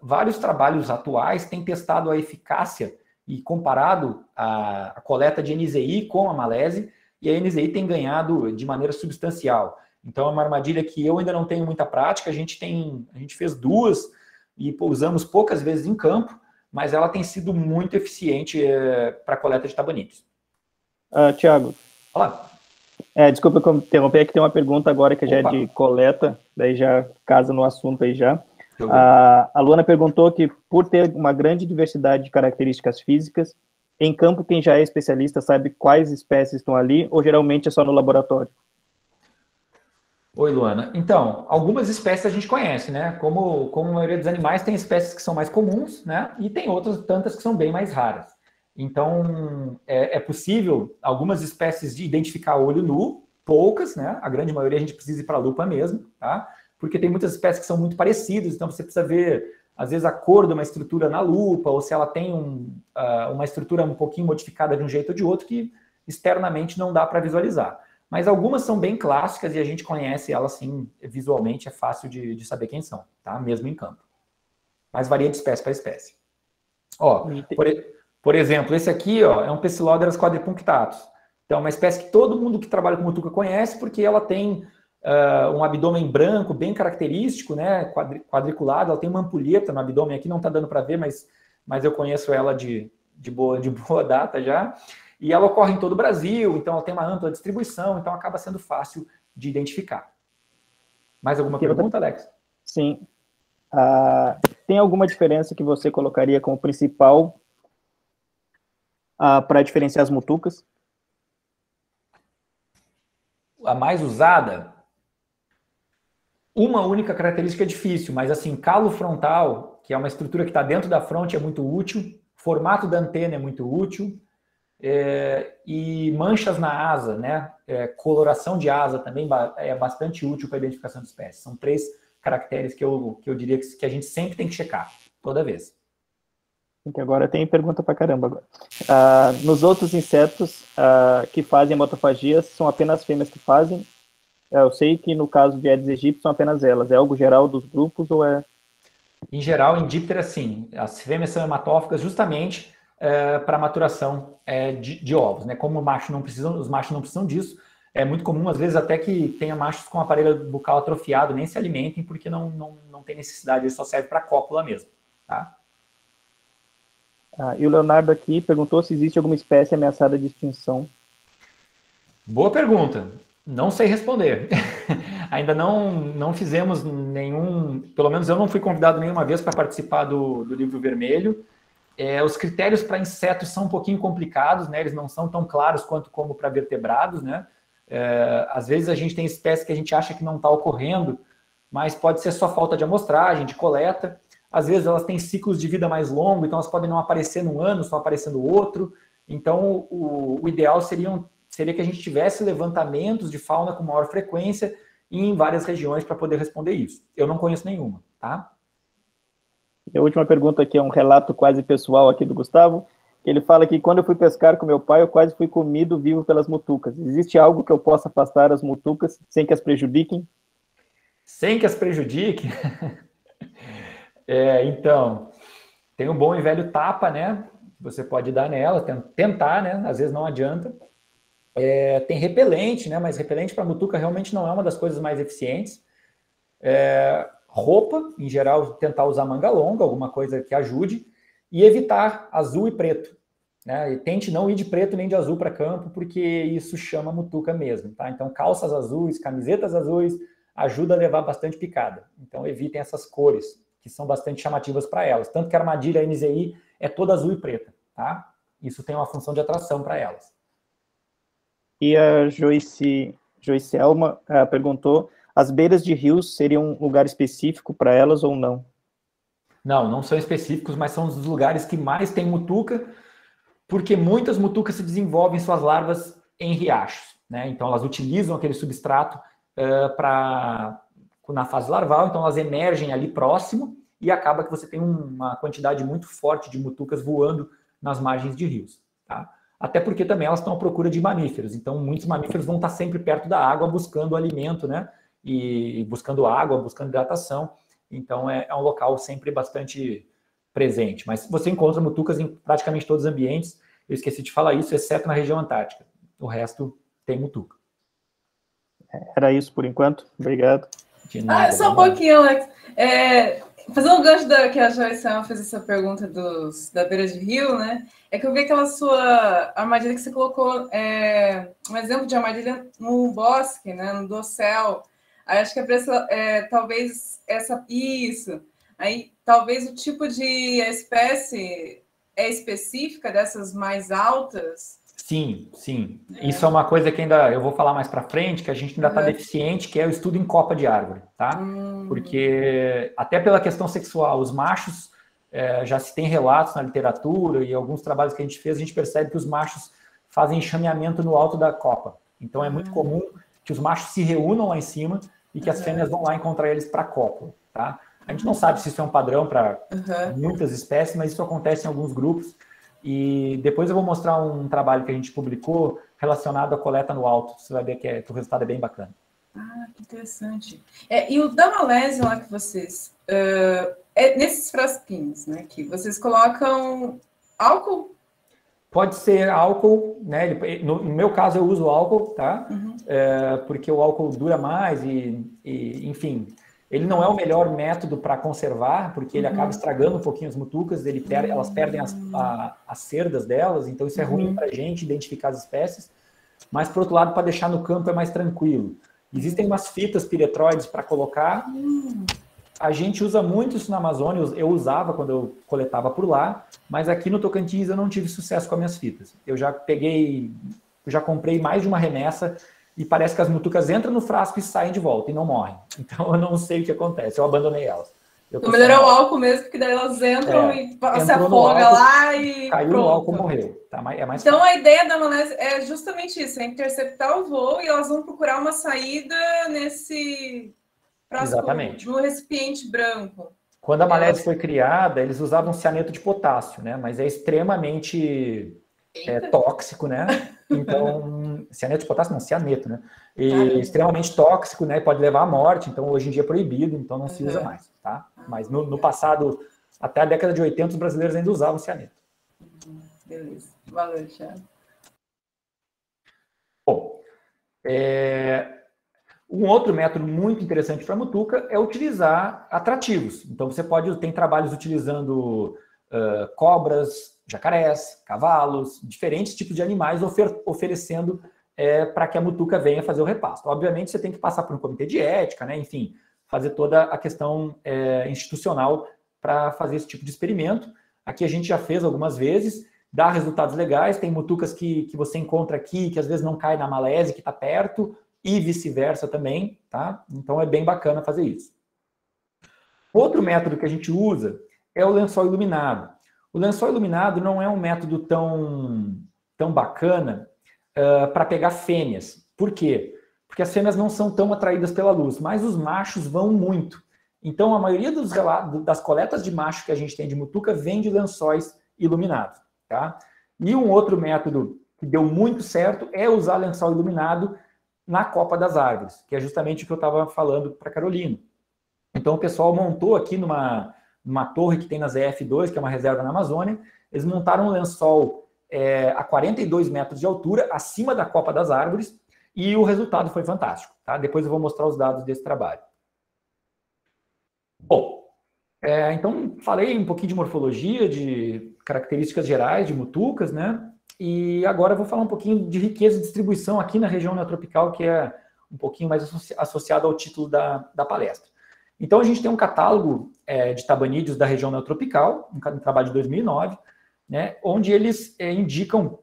Vários trabalhos atuais têm testado a eficácia e comparado a coleta de NZI com a malese, e a NZI tem ganhado de maneira substancial. Então, é uma armadilha que eu ainda não tenho muita prática, a gente fez 2 e usamos poucas vezes em campo, mas ela tem sido muito eficiente para a coleta de tabanídeos. Tiago. Olá. Desculpa interromper, que tem uma pergunta agora que já é de coleta, daí já casa no assunto aí já. A Luana perguntou que, por ter uma grande diversidade de características físicas, em campo, quem já é especialista sabe quais espécies estão ali, ou geralmente é só no laboratório? Oi, Luana. Então, algumas espécies a gente conhece, né? Como a maioria dos animais, tem espécies que são mais comuns, né? E tem outras tantas que são bem mais raras. Então, é possível algumas espécies de identificar a olho nu, poucas, né? A grande maioria a gente precisa ir para a lupa mesmo, tá? Porque tem muitas espécies que são muito parecidas, então você precisa ver, às vezes, a cor de uma estrutura na lupa, ou se ela tem uma estrutura um pouquinho modificada de um jeito ou de outro, que externamente não dá para visualizar. Mas algumas são bem clássicas e a gente conhece elas, assim, visualmente, é fácil de saber quem são, tá? Mesmo em campo. Mas varia de espécie para espécie. Ó, por exemplo, esse aqui, ó, é um Pecilóderas quadripunctatus. Então, é uma espécie que todo mundo que trabalha com mutuca conhece, porque ela tem um abdômen branco, bem característico, né, quadriculado, ela tem uma ampulheta no abdômen, aqui não está dando para ver, mas eu conheço ela de boa data já, e ela ocorre em todo o Brasil, então ela tem uma ampla distribuição, então acaba sendo fácil de identificar. Mais alguma pergunta, Alex? Sim. Tem alguma diferença que você colocaria como principal para diferenciar as mutucas? A mais usada? Uma única característica é difícil, mas assim, calo frontal, que é uma estrutura que está dentro da fronte, é muito útil. Formato da antena é muito útil. E manchas na asa, né? Coloração de asa também é bastante útil para a identificação de espécies. São 3 caracteres que eu diria que a gente sempre tem que checar, toda vez. Agora tem pergunta para caramba agora. Nos outros insetos que fazem hemotofagia, são apenas fêmeas que fazem? Eu sei que no caso de Aedes aegypti são apenas elas. É algo geral dos grupos ou é... Em geral, em Diptera, sim. As fêmeas são hematófagas justamente para maturação de ovos, né? Como os machos não precisam disso, é muito comum, às vezes, até que tenha machos com aparelho bucal atrofiado, nem se alimentem, porque não tem necessidade, ele só serve para cópula mesmo, tá? E o Leonardo aqui perguntou se existe alguma espécie ameaçada de extinção. Boa pergunta. Não sei responder. Ainda não fizemos nenhum... Pelo menos eu não fui convidado nenhuma vez para participar do Livro Vermelho. Os critérios para insetos são um pouquinho complicados, né? Eles não são tão claros quanto como para vertebrados, né? Às vezes a gente tem espécies que a gente acha que não está ocorrendo, mas pode ser só falta de amostragem, de coleta. Às vezes elas têm ciclos de vida mais longos, então elas podem não aparecer num ano, só aparecer no outro. Então, o ideal seria que a gente tivesse levantamentos de fauna com maior frequência em várias regiões para poder responder isso. Eu não conheço nenhuma, tá? E a última pergunta aqui é um relato quase pessoal aqui do Gustavo. Ele fala que quando eu fui pescar com meu pai, eu quase fui comido vivo pelas mutucas. Existe algo que eu possa afastar as mutucas sem que as prejudiquem? Sem que as prejudiquem? Então, tem um bom e velho tapa, né? Você pode dar nela, tentar, né? Às vezes não adianta. Tem repelente, né? Mas repelente para mutuca realmente não é uma das coisas mais eficientes. Roupa, em geral, tentar usar manga longa, alguma coisa que ajude, e evitar azul e preto, né? E tente não ir de preto nem de azul para campo, porque isso chama mutuca mesmo, tá? Então, calças azuis, camisetas azuis, ajuda a levar bastante picada. Então, evitem essas cores, que são bastante chamativas para elas. Tanto que a armadilha NZI é toda azul e preta, tá? Isso tem uma função de atração para elas. E a Joyce Elma perguntou, as beiras de rios seriam um lugar específico para elas ou não? Não são específicos, mas são os lugares que mais tem mutuca, porque muitas mutucas se desenvolvem suas larvas em riachos, né? Então, elas utilizam aquele substrato na fase larval, então elas emergem ali próximo e acaba que você tem uma quantidade muito forte de mutucas voando nas margens de rios, tá? Até porque também elas estão à procura de mamíferos, então muitos mamíferos vão estar sempre perto da água buscando alimento, né? E buscando água, buscando hidratação. Então é um local sempre bastante presente. Mas você encontra mutucas em praticamente todos os ambientes. Eu esqueci de falar isso, exceto na região antártica. O resto tem mutuca. Era isso por enquanto. Obrigado. De nada, só um pouquinho, Alex. Fazendo um gancho que a Joyce fez essa pergunta da beira de rio, né? É que eu vi aquela sua armadilha que você colocou, um exemplo de armadilha no bosque, né? No dossel. Aí acho que talvez isso. Aí, talvez o tipo de espécie é específica dessas mais altas? Sim, sim. Isso é uma coisa que ainda eu vou falar mais para frente, que a gente ainda está deficiente, que é o estudo em copa de árvore, tá? Porque até pela questão sexual, os machos, já se tem relatos na literatura e alguns trabalhos que a gente fez, a gente percebe que os machos fazem enxameamento no alto da copa. Então é muito comum que os machos se reúnam lá em cima e que as fêmeas vão lá encontrar eles para cópula, tá? A gente não sabe se isso é um padrão para muitas espécies, mas isso acontece em alguns grupos. E depois eu vou mostrar um trabalho que a gente publicou relacionado à coleta no alto. Você vai ver que o resultado é bem bacana. Ah, que interessante. E o da malésia lá que vocês... nesses frasquinhos, né? Que vocês colocam álcool? Pode ser álcool, né? No meu caso eu uso álcool, tá? Porque o álcool dura mais enfim... Ele não é o melhor método para conservar, porque ele acaba estragando um pouquinho as mutucas, elas perdem as cerdas delas, então isso é ruim para a gente identificar as espécies. Mas, por outro lado, para deixar no campo é mais tranquilo. Existem umas fitas piretroides para colocar. A gente usa muito isso na Amazônia, eu usava quando eu coletava por lá, mas aqui no Tocantins eu não tive sucesso com as minhas fitas. Eu já comprei mais de uma remessa, e parece que as mutucas entram no frasco e saem de volta e não morrem. Então eu não sei o que acontece, eu abandonei elas. O melhor é o álcool mesmo, porque daí elas entram e se afoga lá e caiu pronto. No álcool, morreu. Tá? É mais então fácil. A ideia da malésia é justamente isso, é interceptar o voo e elas vão procurar uma saída nesse frasco, exatamente, no recipiente branco. Quando a malésia foi criada, eles usavam cianeto de potássio, né? Mas é extremamente tóxico, né? Então, cianeto de potássio não, cianeto, né? E extremamente tóxico, né? Pode levar à morte, então hoje em dia é proibido, então não se usa mais, tá? Mas no passado, até a década de 80, os brasileiros ainda usavam cianeto. Beleza. Valeu, Thiago. Bom, um outro método muito interessante para a mutuca é utilizar atrativos. Então, tem trabalhos utilizando cobras, jacarés, cavalos, diferentes tipos de animais oferecendo para que a mutuca venha fazer o repasto. Obviamente, você tem que passar por um comitê de ética, né? Enfim, fazer toda a questão institucional para fazer esse tipo de experimento. Aqui a gente já fez algumas vezes, dá resultados legais, tem mutucas que você encontra aqui, que às vezes não cai na malésia, que está perto, e vice-versa também, tá? Então é bem bacana fazer isso. Outro método que a gente usa é o lençol iluminado. O lençol iluminado não é um método tão bacana para pegar fêmeas. Por quê? Porque as fêmeas não são tão atraídas pela luz, mas os machos vão muito. Então, a maioria das coletas de macho que a gente tem de mutuca vem de lençóis iluminados, tá? E um outro método que deu muito certo é usar lençol iluminado na copa das árvores, que é justamente o que eu estava falando para a Carolina. Então, o pessoal montou aqui numa torre que tem na ZF2, que é uma reserva na Amazônia, eles montaram um lençol a 42 metros de altura, acima da copa das árvores, e o resultado foi fantástico, tá? Depois eu vou mostrar os dados desse trabalho. Bom, então falei um pouquinho de morfologia, de características gerais de mutucas, né? E agora eu vou falar um pouquinho de riqueza e distribuição aqui na região neotropical, que é um pouquinho mais associado ao título da palestra. Então, a gente tem um catálogo de tabanídeos da região neotropical, um trabalho de 2009, né, onde eles indicam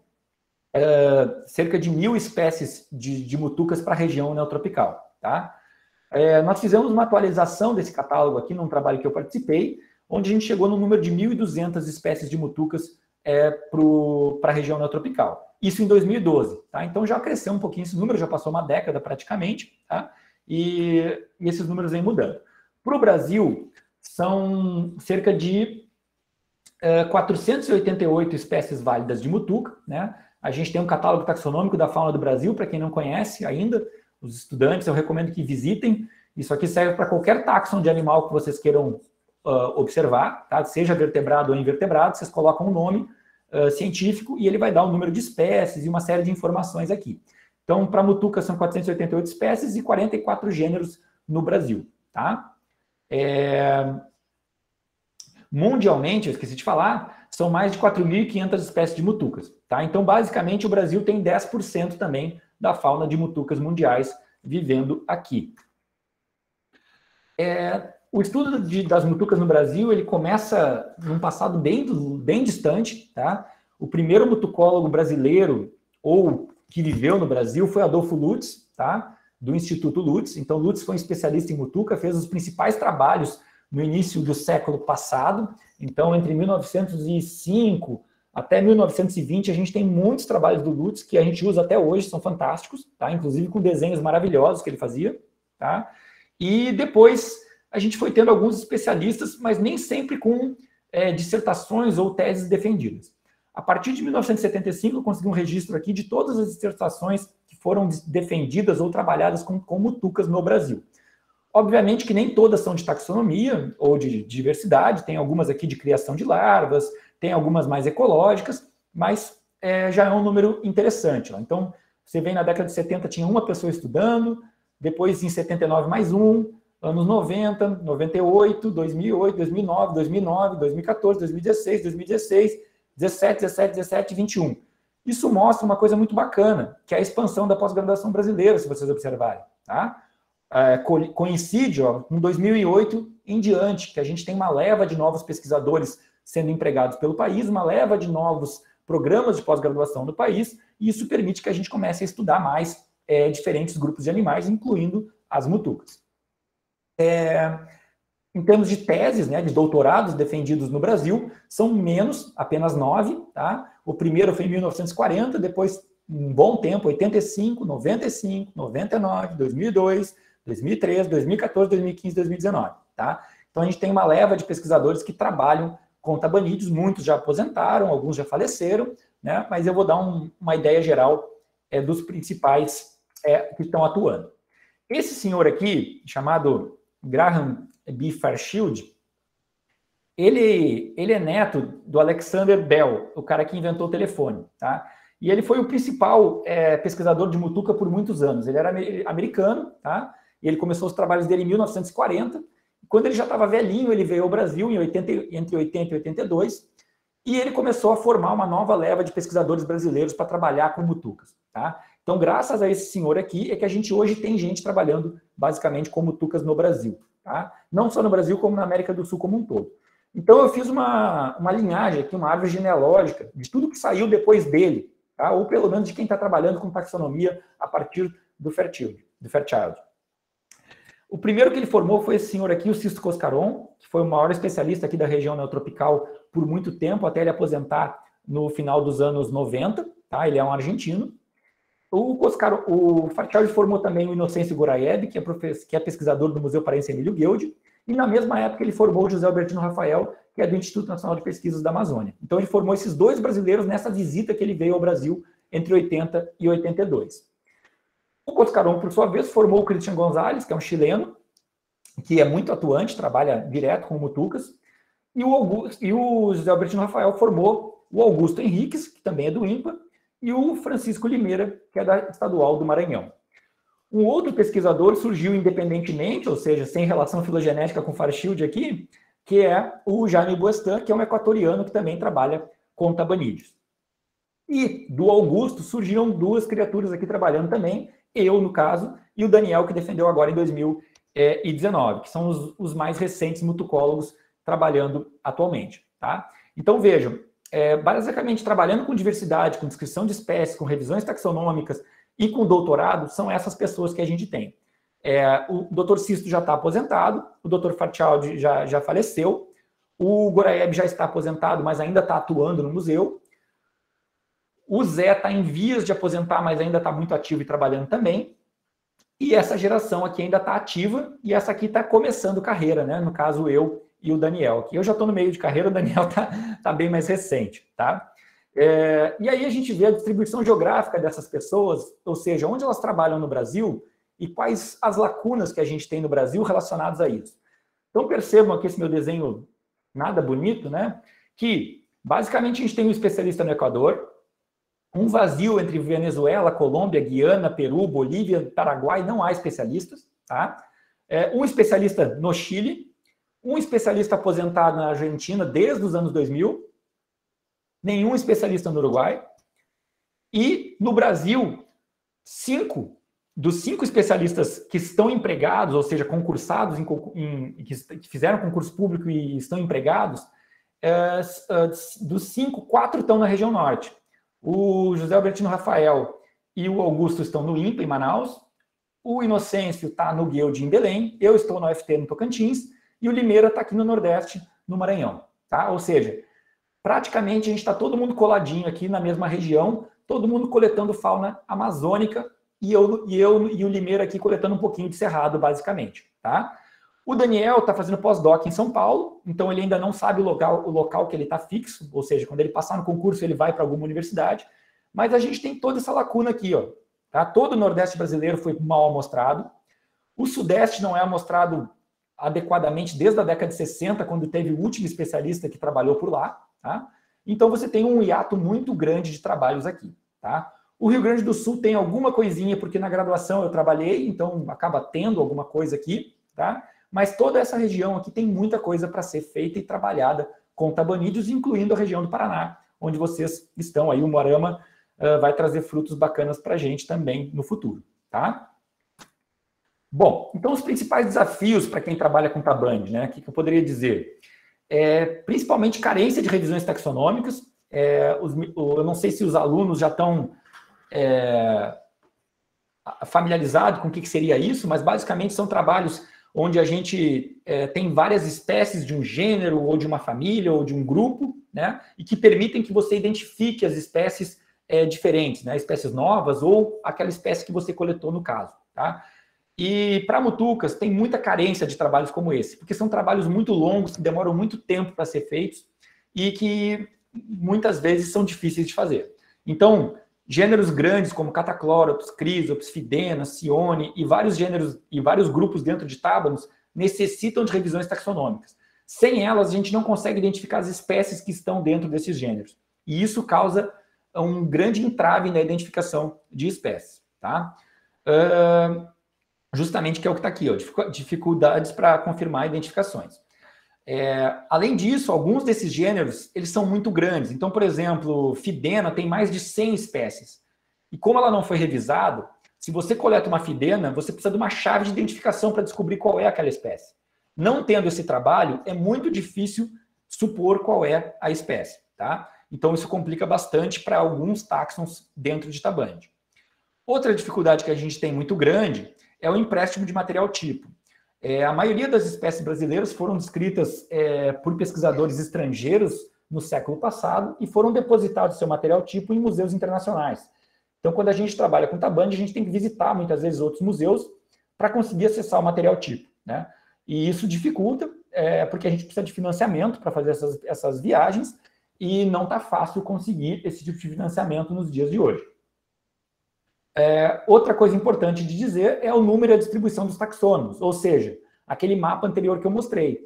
cerca de 1.000 espécies de mutucas para a região neotropical. Tá? Nós fizemos uma atualização desse catálogo aqui, num trabalho que eu participei, onde a gente chegou no número de 1.200 espécies de mutucas para a região neotropical. Isso em 2012. Tá? Então, já cresceu um pouquinho esse número, já passou uma década praticamente, tá? E esses números vêm mudando. Para o Brasil, são cerca de 488 espécies válidas de mutuca, né? A gente tem um catálogo taxonômico da fauna do Brasil, para quem não conhece ainda, os estudantes, eu recomendo que visitem. Isso aqui serve para qualquer taxon de animal que vocês queiram observar, tá? Seja vertebrado ou invertebrado, vocês colocam um nome científico e ele vai dar um número de espécies e uma série de informações aqui. Então, para mutuca são 488 espécies e 44 gêneros no Brasil, tá? Mundialmente, eu esqueci de falar, são mais de 4.500 espécies de mutucas, tá? Então, basicamente, o Brasil tem 10% também da fauna de mutucas mundiais vivendo aqui. O estudo das mutucas no Brasil, ele começa num passado bem distante, tá? O primeiro mutucólogo brasileiro, ou que viveu no Brasil, foi Adolfo Lutz, tá? Do Instituto Lutz. Então, Lutz foi um especialista em mutuca, fez os principais trabalhos no início do século passado. Então, entre 1905 até 1920, a gente tem muitos trabalhos do Lutz que a gente usa até hoje, são fantásticos, tá? Inclusive com desenhos maravilhosos que ele fazia, tá? E depois a gente foi tendo alguns especialistas, mas nem sempre com dissertações ou teses defendidas. A partir de 1975, eu consegui um registro aqui de todas as dissertações que foram defendidas ou trabalhadas com mutucas no Brasil. Obviamente que nem todas são de taxonomia ou de diversidade, tem algumas aqui de criação de larvas, tem algumas mais ecológicas, mas já é um número interessante. Ó. Então, você vê na década de 70 tinha uma pessoa estudando, depois em 79 mais um, anos 90, 98, 2008, 2009, 2009, 2014, 2016, 2016, 17, 17, 17 e 21. Isso mostra uma coisa muito bacana, que é a expansão da pós-graduação brasileira, se vocês observarem. Tá? Coincide com 2008 em diante, que a gente tem uma leva de novos pesquisadores sendo empregados pelo país, uma leva de novos programas de pós-graduação no país, e isso permite que a gente comece a estudar mais diferentes grupos de animais, incluindo as mutucas. Em termos de teses, né, de doutorados defendidos no Brasil, são menos, apenas 9. Tá? O primeiro foi em 1940, depois, um bom tempo, 85, 95, 99, 2002, 2003, 2014, 2015, 2019. Tá? Então, a gente tem uma leva de pesquisadores que trabalham com tabanídeos, muitos já aposentaram, alguns já faleceram, né? Mas eu vou dar uma ideia geral dos principais que estão atuando. Esse senhor aqui, chamado Graham B. Fairchild, ele é neto do Alexander Bell, o cara que inventou o telefone, tá? E ele foi o principal pesquisador de mutuca por muitos anos. Ele era americano, tá? E ele começou os trabalhos dele em 1940. Quando ele já estava velhinho, ele veio ao Brasil entre 80 e 82, e ele começou a formar uma nova leva de pesquisadores brasileiros para trabalhar com mutucas, tá? Então, graças a esse senhor aqui, é que a gente hoje tem gente trabalhando basicamente com mutucas no Brasil, tá? Não só no Brasil, como na América do Sul como um todo. Então, eu fiz uma linhagem aqui, uma árvore genealógica de tudo que saiu depois dele, tá? Ou pelo menos de quem está trabalhando com taxonomia a partir do Fairchild. O primeiro que ele formou foi esse senhor aqui, o Sisto Coscaron, que foi o maior especialista aqui da região neotropical por muito tempo, até ele aposentar no final dos anos 90, tá? Ele é um argentino. O Fairchild formou também o Inocêncio Goraeb, que é pesquisador do Museu Paraense Emílio Guild, e na mesma época ele formou o José Albertino Rafael, que é do Instituto Nacional de Pesquisas da Amazônia. Então ele formou esses dois brasileiros nessa visita que ele veio ao Brasil entre 80 e 82. O Coscaron, por sua vez, formou o Christian Gonzalez, que é um chileno, que é muito atuante, trabalha direto com mutucas, e o José Albertino Rafael formou o Augusto Henriques, que também é do INPA, e o Francisco Limeira, que é da Estadual do Maranhão. Um outro pesquisador surgiu independentemente, ou seja, sem relação filogenética com Fairchild aqui, que é o Jaime Boestan, que é um equatoriano que também trabalha com tabanídeos. E do Augusto surgiram duas criaturas aqui trabalhando também, eu, no caso, e o Daniel, que defendeu agora em 2019, que são os mais recentes mutucólogos trabalhando atualmente. Tá? Então, vejam, basicamente trabalhando com diversidade, com descrição de espécies, com revisões taxonômicas e com doutorado, são essas pessoas que a gente tem. O Dr. Sisto já está aposentado, o Dr. Fairchild já faleceu, o Goraeb já está aposentado, mas ainda está atuando no museu. O Zé está em vias de aposentar, mas ainda está muito ativo e trabalhando também. E essa geração aqui ainda está ativa, e essa aqui está começando carreira, né? No caso, eu e o Daniel. Aqui eu já estou no meio de carreira, o Daniel está bem mais recente, tá? E aí a gente vê a distribuição geográfica dessas pessoas, ou seja, onde elas trabalham no Brasil e quais as lacunas que a gente tem no Brasil relacionadas a isso. Então percebam aqui esse meu desenho nada bonito, né? Que basicamente a gente tem um especialista no Equador, um vazio entre Venezuela, Colômbia, Guiana, Peru, Bolívia, Paraguai, não há especialistas, tá? Um especialista no Chile, um especialista aposentado na Argentina desde os anos 2000, nenhum especialista no Uruguai, e no Brasil, 5 dos 5 especialistas que estão empregados, ou seja, concursados, que fizeram concurso público e estão empregados, dos 5, 4 estão na região norte. O José Albertino Rafael e o Augusto estão no INPA, em Manaus. O Inocêncio está no Guild, em Belém. Eu estou na UFT, no Tocantins. E o Limeira está aqui no Nordeste, no Maranhão. Tá? Ou seja, praticamente a gente está todo mundo coladinho aqui na mesma região, todo mundo coletando fauna amazônica, e eu e o Limeira aqui coletando um pouquinho de cerrado, basicamente. Tá? O Daniel está fazendo pós-doc em São Paulo, então ele ainda não sabe o local que ele está fixo, ou seja, quando ele passar no concurso ele vai para alguma universidade, mas a gente tem toda essa lacuna aqui, ó. Tá? Todo o Nordeste brasileiro foi mal amostrado, o Sudeste não é amostrado adequadamente desde a década de 60, quando teve o último especialista que trabalhou por lá. Tá? Então você tem um hiato muito grande de trabalhos aqui. Tá? O Rio Grande do Sul tem alguma coisinha, porque na graduação eu trabalhei, então acaba tendo alguma coisa aqui, tá? Mas toda essa região aqui tem muita coisa para ser feita e trabalhada com tabanídeos, incluindo a região do Paraná, onde vocês estão aí. O Moarama vai trazer frutos bacanas para a gente também no futuro. Tá? Bom, então os principais desafios para quem trabalha com Taband, né? O que eu poderia dizer? Principalmente carência de revisões taxonômicas. Eu não sei se os alunos já estão familiarizados com o que seria isso, mas basicamente são trabalhos onde a gente tem várias espécies de um gênero, ou de uma família, ou de um grupo, né? E que permitem que você identifique as espécies diferentes, né? Espécies novas, ou aquela espécie que você coletou no caso. Tá? E para mutucas tem muita carência de trabalhos como esse, porque são trabalhos muito longos, que demoram muito tempo para ser feitos, e que muitas vezes são difíceis de fazer. Então, gêneros grandes como Cataclorops, Chrysops, Fidena, Cione e vários gêneros e vários grupos dentro de tábanos necessitam de revisões taxonômicas. Sem elas, a gente não consegue identificar as espécies que estão dentro desses gêneros. E isso causa um grande entrave na identificação de espécies. Tá? Justamente que é o que está aqui, ó, dificuldades para confirmar identificações. Além disso, alguns desses gêneros, eles são muito grandes. Então, por exemplo, Fidena tem mais de 100 espécies. E como ela não foi revisada, se você coleta uma Fidena, você precisa de uma chave de identificação para descobrir qual é aquela espécie. Não tendo esse trabalho, é muito difícil supor qual é a espécie. Tá? Então, isso complica bastante para alguns táxons dentro de Taband. Outra dificuldade que a gente tem muito grande é o empréstimo de material tipo. A maioria das espécies brasileiras foram descritas por pesquisadores estrangeiros no século passado e foram depositados seu material tipo em museus internacionais. Então, quando a gente trabalha com Taband, a gente tem que visitar muitas vezes outros museus para conseguir acessar o material tipo. Né? E isso dificulta, porque a gente precisa de financiamento para fazer essas viagens e não está fácil conseguir esse tipo de financiamento nos dias de hoje. Outra coisa importante de dizer é o número e a distribuição dos taxônomos, ou seja, aquele mapa anterior que eu mostrei.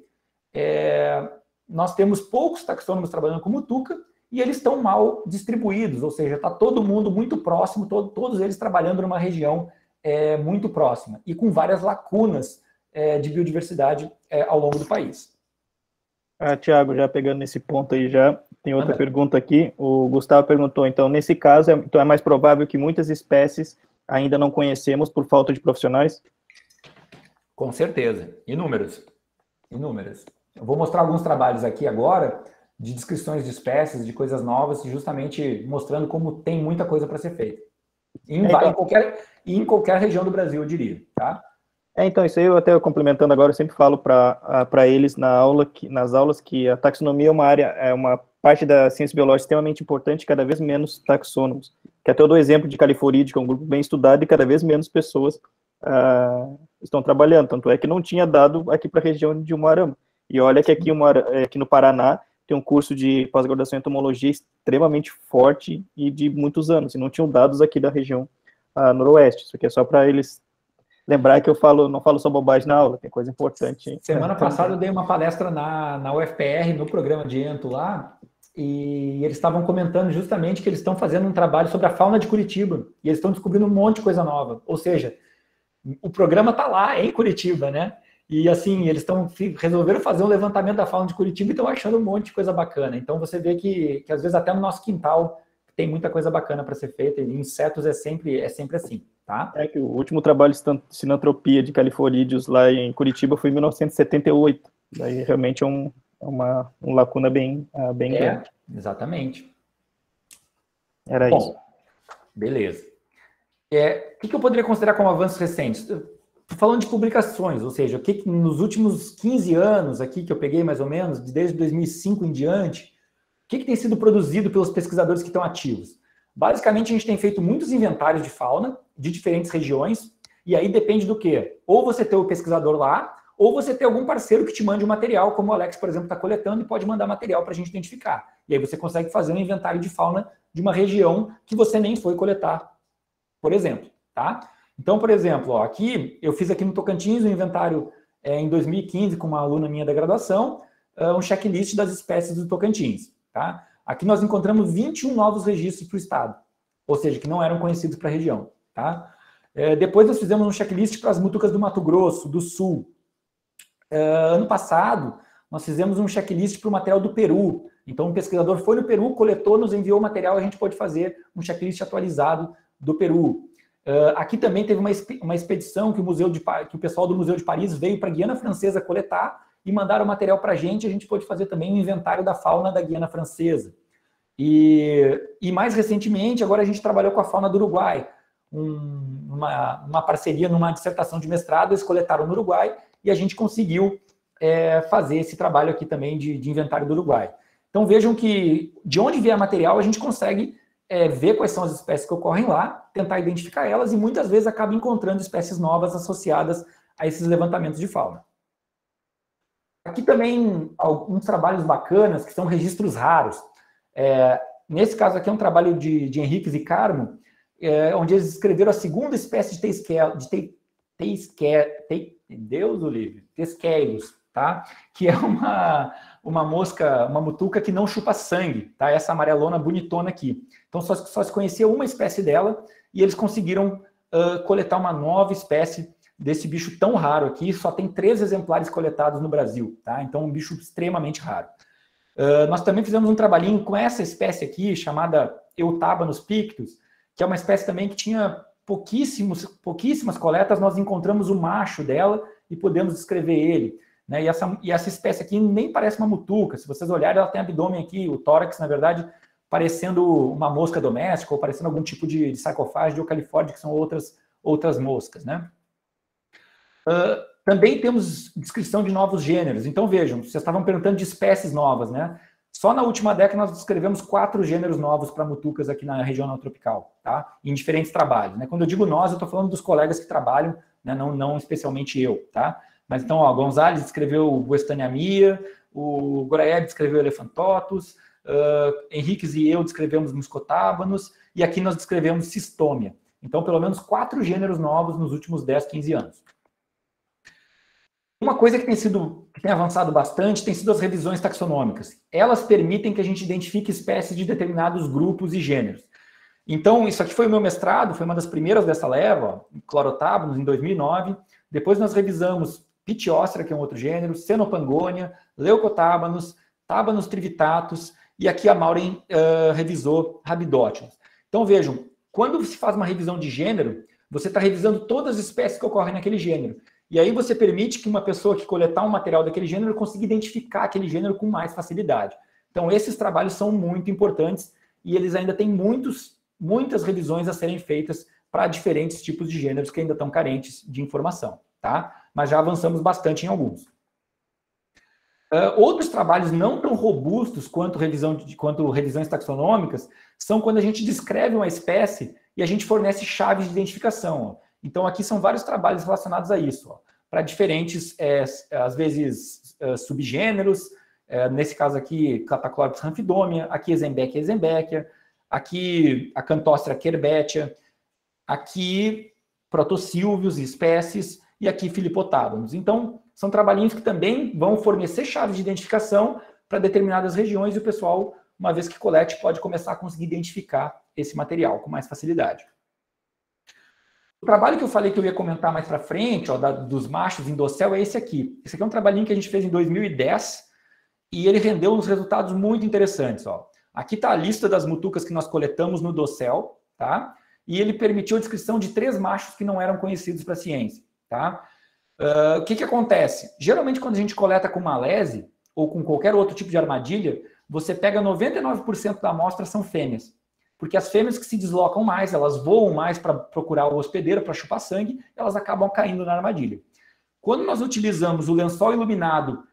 Nós temos poucos taxônomos trabalhando com mutuca e eles estão mal distribuídos, ou seja, está todo mundo muito próximo, todos eles trabalhando numa região muito próxima e com várias lacunas de biodiversidade ao longo do país. Tiago, já pegando nesse ponto aí, já tem outra pergunta aqui. O Gustavo perguntou, então, nesse caso, então é mais provável que muitas espécies ainda não conhecemos por falta de profissionais? Com certeza. Inúmeros. Inúmeras. Eu vou mostrar alguns trabalhos aqui agora de descrições de espécies, de coisas novas, justamente mostrando como tem muita coisa para ser feita. Em qualquer região do Brasil, eu diria. Tá? Então, isso aí eu até complementando agora, eu sempre falo para eles nas aulas que a taxonomia é uma parte da ciência biológica extremamente importante, cada vez menos taxônomos. Que até eu dou exemplo de Califoride, que é um grupo bem estudado, e cada vez menos pessoas estão trabalhando. Tanto é que não tinha dado aqui para a região de Umuarama. E olha que aqui no Paraná tem um curso de pós-graduação em entomologia extremamente forte e de muitos anos, e não tinham dados aqui da região noroeste. Isso aqui é só para eles lembrar que eu não falo só bobagem na aula, tem coisa importante. Semana passada eu dei uma palestra na UFPR, no programa de Ento lá, e eles estavam comentando justamente que eles estão fazendo um trabalho sobre a fauna de Curitiba, e eles estão descobrindo um monte de coisa nova. Ou seja, o programa está lá, em Curitiba, né? E assim, eles resolveram fazer um levantamento da fauna de Curitiba e estão achando um monte de coisa bacana. Então você vê que às vezes até no nosso quintal tem muita coisa bacana para ser feita, e insetos é sempre assim, tá? tá? Que o último trabalho de sinantropia de califorídeos lá em Curitiba foi em 1978. Daí realmente é uma lacuna bem grande. Exatamente. Era isso. Beleza. O que eu poderia considerar como avanços recentes? Estou falando de publicações, ou seja, o que nos últimos 15 anos aqui, que eu peguei mais ou menos, desde 2005 em diante, o que tem sido produzido pelos pesquisadores que estão ativos? Basicamente, a gente tem feito muitos inventários de fauna de diferentes regiões, e aí depende do quê? Ou você ter o pesquisador lá, ou você ter algum parceiro que te mande o material, como o Alex, por exemplo, está coletando e pode mandar material para a gente identificar. E aí você consegue fazer um inventário de fauna de uma região que você nem foi coletar, por exemplo, tá? Então, por exemplo, aqui, eu fiz aqui no Tocantins um inventário em 2015 com uma aluna minha da graduação, um checklist das espécies do Tocantins, tá? Aqui nós encontramos 21 novos registros para o estado, ou seja, que não eram conhecidos para a região, tá? Depois nós fizemos um checklist para as mutucas do Mato Grosso, do Sul. Ano passado, nós fizemos um checklist para o material do Peru. Então, um pesquisador foi no Peru, coletou, nos enviou o material, a gente pôde fazer um checklist atualizado do Peru. Aqui também teve uma expedição que o pessoal do Museu de Paris veio para a Guiana Francesa coletar e mandaram o material para a gente pôde fazer também um inventário da fauna da Guiana Francesa. E mais recentemente, agora a gente trabalhou com a fauna do Uruguai, uma parceria numa dissertação de mestrado, eles coletaram no Uruguai e a gente conseguiu fazer esse trabalho aqui também de inventário do Uruguai. Então vejam que de onde vier material a gente consegue ver quais são as espécies que ocorrem lá, tentar identificar elas e muitas vezes acaba encontrando espécies novas associadas a esses levantamentos de fauna. Aqui também alguns trabalhos bacanas que são registros raros. Nesse caso aqui é um trabalho de Henriques e Carmo, onde eles descreveram a segunda espécie de Tesqueiros, tá? Que é uma mosca, uma mutuca que não chupa sangue, tá? Essa amarelona bonitona aqui. Então só se conhecia uma espécie dela e eles conseguiram coletar uma nova espécie desse bicho tão raro aqui. Só tem 3 exemplares coletados no Brasil, tá? Então um bicho extremamente raro. Nós também fizemos um trabalhinho com essa espécie aqui, chamada Eutabanus pictus, que é uma espécie também que tinha pouquíssimas coletas. Nós encontramos o macho dela e podemos descrever ele, né? E essa espécie aqui nem parece uma mutuca. Se vocês olharem, ela tem abdômen aqui, o tórax, na verdade, parecendo uma mosca doméstica ou parecendo algum tipo de sarcofágio de Eucalifórdia, que são outras moscas, né? Também temos descrição de novos gêneros. Então, vejam, vocês estavam perguntando de espécies novas, né? Só na última década nós descrevemos 4 gêneros novos para mutucas aqui na região neotropical, tá? Em diferentes trabalhos, né? Quando eu digo nós, eu estou falando dos colegas que trabalham, né? Não especialmente eu, tá? Mas então, ó, Gonzalez descreveu o Westania mia, o Goraeb descreveu Elephantotus, Henriques e eu descrevemos Muscotábanos, e aqui nós descrevemos Cistômia. Então, pelo menos 4 gêneros novos nos últimos 10, 15 anos. Uma coisa que tem avançado bastante tem sido as revisões taxonômicas. Elas permitem que a gente identifique espécies de determinados grupos e gêneros. Então, isso aqui foi o meu mestrado, foi uma das primeiras dessa leva, Chlorotábanos, em 2009. Depois nós revisamos Pitiostra, que é um outro gênero, Cenopangonia, Leucotábanos, Tábanos trivitatus, e aqui a Maureen revisou Rabidotiums. Então, vejam, quando se faz uma revisão de gênero, você está revisando todas as espécies que ocorrem naquele gênero. E aí você permite que uma pessoa que coletar um material daquele gênero consiga identificar aquele gênero com mais facilidade. Então, esses trabalhos são muito importantes e eles ainda têm muitas revisões a serem feitas para diferentes tipos de gêneros que ainda estão carentes de informação, tá? Mas já avançamos bastante em alguns. Outros trabalhos não tão robustos quanto revisões taxonômicas são quando a gente descreve uma espécie e a gente fornece chaves de identificação, ó. Então, aqui são vários trabalhos relacionados a isso, para diferentes, às vezes, subgêneros. Nesse caso aqui, Cataclorpis ramphidômia, aqui Exembechia, aqui Acanthostria kerbetia, aqui Protossilvios e espécies, e aqui Filipotábanos. Então, são trabalhinhos que também vão fornecer chaves de identificação para determinadas regiões e o pessoal, uma vez que colete, pode começar a conseguir identificar esse material com mais facilidade. O trabalho que eu falei que eu ia comentar mais para frente, ó, dos machos em dossel, é esse aqui. Esse aqui é um trabalhinho que a gente fez em 2010 e ele rendeu uns resultados muito interessantes, ó. Aqui está a lista das mutucas que nós coletamos no dossel, tá? e ele permitiu a descrição de 3 machos que não eram conhecidos para a ciência. Tá? O que acontece? Geralmente, quando a gente coleta com malese, ou com qualquer outro tipo de armadilha, você pega 99% da amostra são fêmeas. Porque as fêmeas que se deslocam mais, elas voam mais para procurar o hospedeiro, para chupar sangue, elas acabam caindo na armadilha. Quando nós utilizamos o lençol iluminado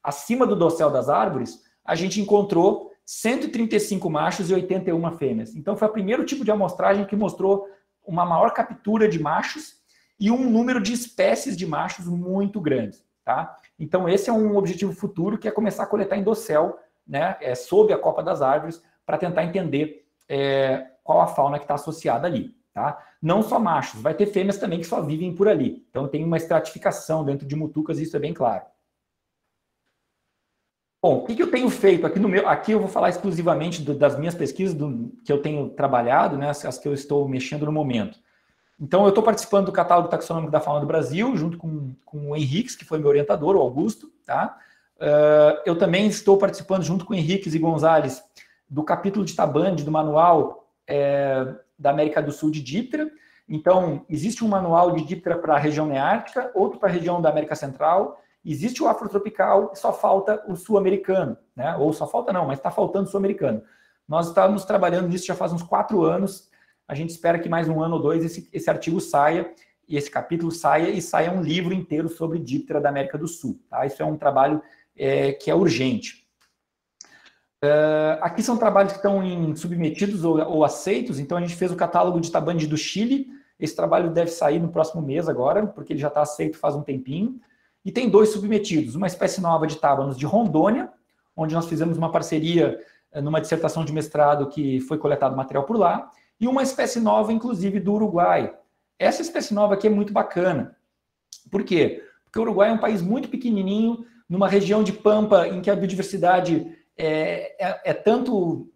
acima do dossel das árvores, a gente encontrou 135 machos e 81 fêmeas. Então, foi o primeiro tipo de amostragem que mostrou uma maior captura de machos e um número de espécies de machos muito grande. Tá? Então, esse é um objetivo futuro, que é começar a coletar em dossel, né, sob a copa das árvores, para tentar entender qual a fauna que está associada ali. Tá? Não só machos, vai ter fêmeas também que só vivem por ali. Então, tem uma estratificação dentro de mutucas, e isso é bem claro. Bom, o que eu tenho feito aqui no meu... Aqui eu vou falar exclusivamente das minhas pesquisas que eu tenho trabalhado, né, as que eu estou mexendo no momento. Então, eu estou participando do catálogo taxonômico da fauna do Brasil, junto com o Henriques, que foi meu orientador, o Augusto. Tá? Eu também estou participando, junto com o Henriques e Gonzalez, do capítulo de Tabandi, do manual da América do Sul de Díptera. Então, existe um manual de Díptera para a região neártica, outro para a região da América Central, existe o afrotropical e só falta o sul-americano, né? Ou só falta não, mas está faltando o sul-americano. Nós estamos trabalhando nisso já faz uns 4 anos, a gente espera que mais 1 ano ou 2 esse artigo saia, e esse capítulo saia, e saia um livro inteiro sobre Díptera da América do Sul. Tá? Isso é um trabalho que é urgente. Aqui são trabalhos que estão submetidos ou aceitos, então a gente fez o catálogo de Tabandi do Chile, esse trabalho deve sair no próximo mês agora, porque ele já está aceito faz um tempinho, e tem 2 submetidos, uma espécie nova de tábanos de Rondônia, onde nós fizemos uma parceria numa dissertação de mestrado que foi coletado material por lá, e uma espécie nova, inclusive, do Uruguai. Essa espécie nova aqui é muito bacana. Por quê? Porque o Uruguai é um país muito pequenininho, numa região de pampa em que a biodiversidade é tão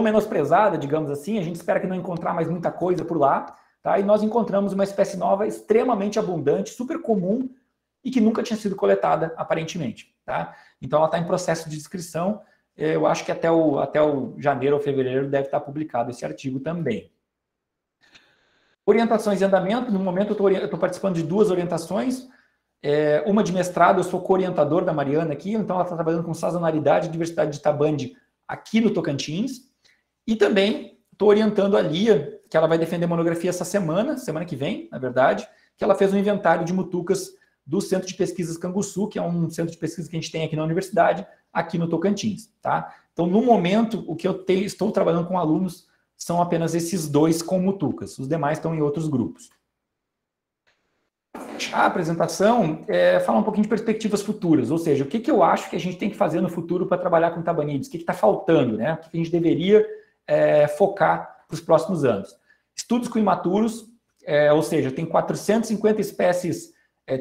menosprezada, digamos assim, a gente espera que não encontrar mais muita coisa por lá, tá? E nós encontramos uma espécie nova extremamente abundante, super comum, e que nunca tinha sido coletada, aparentemente. Tá? Então, ela está em processo de descrição. Eu acho que até o janeiro ou fevereiro deve estar publicado esse artigo também. Orientações em andamento. No momento, eu estou participando de 2 orientações. Uma de mestrado, eu sou co-orientador da Mariana aqui, então ela está trabalhando com sazonalidade e diversidade de Tabandi aqui no Tocantins. E também estou orientando a Lia, que ela vai defender monografia essa semana que vem, na verdade, que ela fez um inventário de mutucas do Centro de Pesquisas Canguçu, que é um centro de pesquisa que a gente tem aqui na universidade, aqui no Tocantins. Tá? Então, no momento, o que eu estou trabalhando com alunos são apenas esses 2 com mutucas. Os demais estão em outros grupos. A apresentação fala um pouquinho de perspectivas futuras, ou seja, o que eu acho que a gente tem que fazer no futuro para trabalhar com tabanídeos, o que está faltando, né? O que a gente deveria focar para os próximos anos. Estudos com imaturos, ou seja, tem 450 espécies,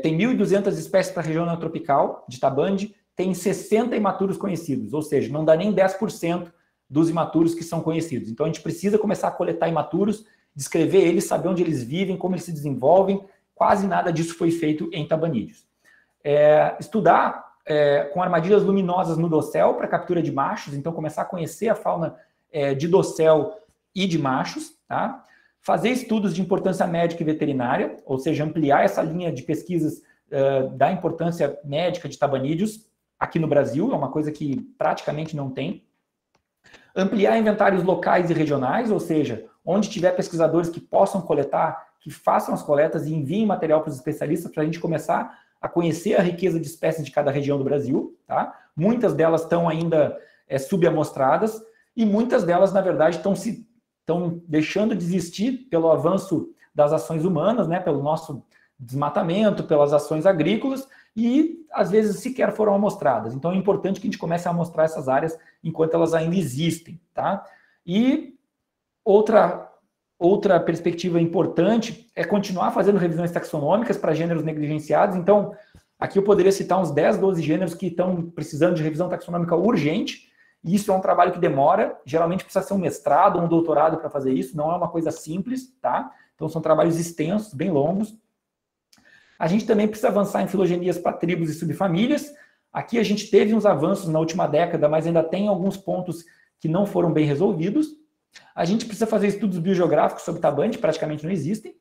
tem 1.200 espécies para a região neotropical de Tabandi, tem 60 imaturos conhecidos, ou seja, não dá nem 10% dos imaturos que são conhecidos. Então, a gente precisa começar a coletar imaturos, descrever eles, saber onde eles vivem, como eles se desenvolvem. Quase nada disso foi feito em tabanídeos. Estudar com armadilhas luminosas no dossel para captura de machos, então começar a conhecer a fauna de dossel e de machos, tá? Fazer estudos de importância médica e veterinária, ou seja, ampliar essa linha de pesquisas da importância médica de tabanídeos aqui no Brasil, é uma coisa que praticamente não tem. Ampliar inventários locais e regionais, ou seja, onde tiver pesquisadores que possam coletar, que façam as coletas e enviem material para os especialistas para a gente começar a conhecer a riqueza de espécies de cada região do Brasil. Tá? Muitas delas estão ainda subamostradas e muitas delas, na verdade, estão deixando de existir pelo avanço das ações humanas, né, pelo nosso desmatamento, pelas ações agrícolas e, às vezes, sequer foram amostradas. Então, é importante que a gente comece a amostrar essas áreas enquanto elas ainda existem. Tá? E outra perspectiva importante é continuar fazendo revisões taxonômicas para gêneros negligenciados. Então, aqui eu poderia citar uns 10, 12 gêneros que estão precisando de revisão taxonômica urgente, e isso é um trabalho que demora, geralmente precisa ser um mestrado ou um doutorado para fazer isso, não é uma coisa simples, tá? Então, são trabalhos extensos, bem longos. A gente também precisa avançar em filogenias para tribos e subfamílias. Aqui a gente teve uns avanços na última década, mas ainda tem alguns pontos que não foram bem resolvidos. A gente precisa fazer estudos biogeográficos sobre tabantes, praticamente não existem,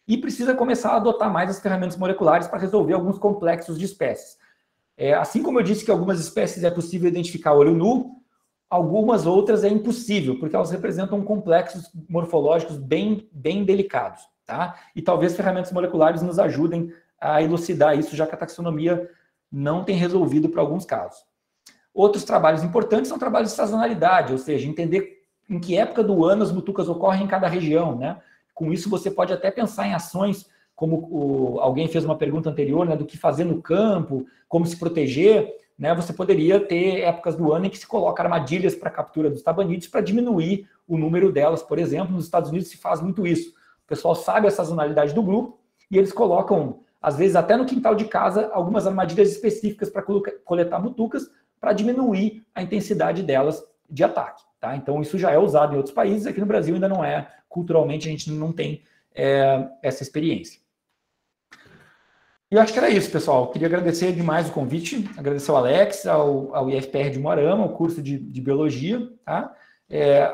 e precisa começar a adotar mais as ferramentas moleculares para resolver alguns complexos de espécies. Assim como eu disse que algumas espécies é possível identificar a olho nu, algumas outras é impossível, porque elas representam complexos morfológicos bem delicados, tá? E talvez ferramentas moleculares nos ajudem a elucidar isso, já que a taxonomia não tem resolvido para alguns casos. Outros trabalhos importantes são trabalhos de sazonalidade, ou seja, entender em que época do ano as mutucas ocorrem em cada região, né? Com isso, você pode até pensar em ações, como alguém fez uma pergunta anterior, né, do que fazer no campo, como se proteger, né? Você poderia ter épocas do ano em que se coloca armadilhas para a captura dos tabanídeos para diminuir o número delas. Por exemplo, nos Estados Unidos se faz muito isso. O pessoal sabe a sazonalidade do grupo e eles colocam, às vezes até no quintal de casa, algumas armadilhas específicas para coletar mutucas para diminuir a intensidade delas de ataque. Tá? Então, isso já é usado em outros países, aqui no Brasil ainda não é, culturalmente a gente não tem essa experiência. E eu acho que era isso, pessoal. Queria agradecer demais o convite, agradecer ao Alex, ao IFPR de Moarama, ao curso de Biologia, tá?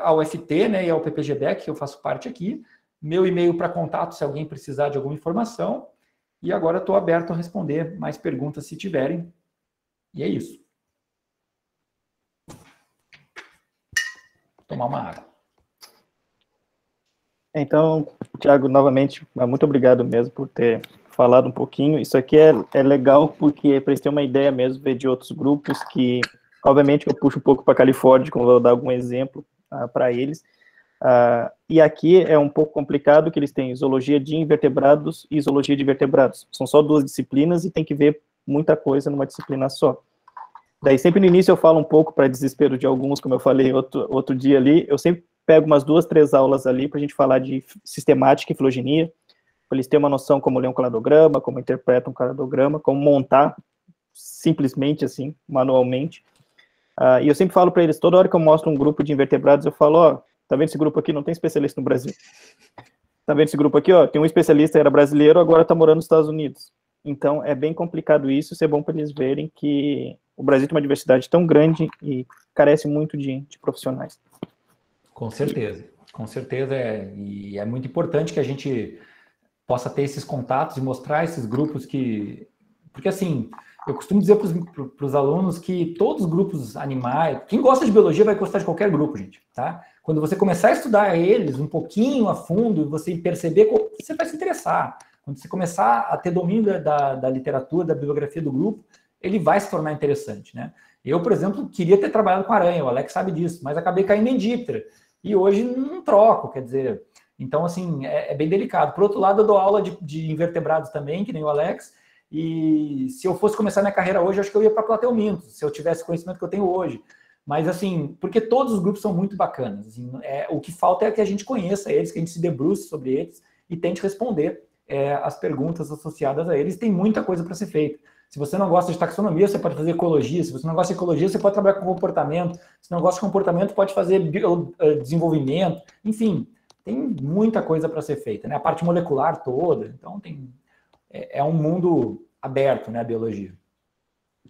Ao FT, né, e ao PPGBEC, que eu faço parte aqui. Meu e-mail para contato, se alguém precisar de alguma informação. E agora estou aberto a responder mais perguntas, se tiverem. E é isso. Tomar uma água. Então, Thiago, novamente, muito obrigado mesmo por ter falado um pouquinho. Isso aqui é legal porque, para eles terem uma ideia mesmo, ver de outros grupos que, obviamente, eu puxo um pouco para a Califórnia, como eu vou dar algum exemplo para eles. E aqui é um pouco complicado, que eles têm zoologia de invertebrados e zoologia de vertebrados. São só 2 disciplinas e tem que ver muita coisa numa disciplina só. Daí, sempre no início eu falo um pouco, para desespero de alguns, como eu falei outro dia ali, eu sempre pego umas 2, 3 aulas ali para a gente falar de sistemática e filogenia, para eles terem uma noção como ler um cladograma, como interpretar um cladograma, como montar simplesmente assim, manualmente. E eu sempre falo para eles, toda hora que eu mostro um grupo de invertebrados, eu falo, ó, tá vendo esse grupo aqui? Não tem especialista no Brasil. Tá vendo esse grupo aqui? Ó, tem um especialista, era brasileiro, agora tá morando nos Estados Unidos. Então, é bem complicado isso, é bom para eles verem que o Brasil tem uma diversidade tão grande e carece muito de profissionais. Com certeza, e é muito importante que a gente possa ter esses contatos e mostrar esses grupos que... Porque, assim, eu costumo dizer para os alunos que todos os grupos animais... Quem gosta de biologia vai gostar de qualquer grupo, gente, tá? Quando você começar a estudar eles um pouquinho a fundo, você perceber, você vai se interessar. Quando você começar a ter domínio da literatura, da bibliografia do grupo, ele vai se tornar interessante, né? Eu, por exemplo, queria ter trabalhado com aranha, o Alex sabe disso, mas acabei caindo em díptera. E hoje não troco, quer dizer... Então, assim, é bem delicado. Por outro lado, eu dou aula de invertebrados também, que nem o Alex, e se eu fosse começar minha carreira hoje, acho que eu ia para Plateumintos, se eu tivesse o conhecimento que eu tenho hoje. Mas, assim, porque todos os grupos são muito bacanas. Assim, o que falta é que a gente conheça eles, que a gente se debruce sobre eles e tente responder as perguntas associadas a eles. Tem muita coisa para ser feita. Se você não gosta de taxonomia, você pode fazer ecologia. Se você não gosta de ecologia, você pode trabalhar com comportamento. Se não gosta de comportamento, pode fazer desenvolvimento. Enfim, tem muita coisa para ser feita, né? A parte molecular toda. Então, é um mundo aberto, né, a biologia.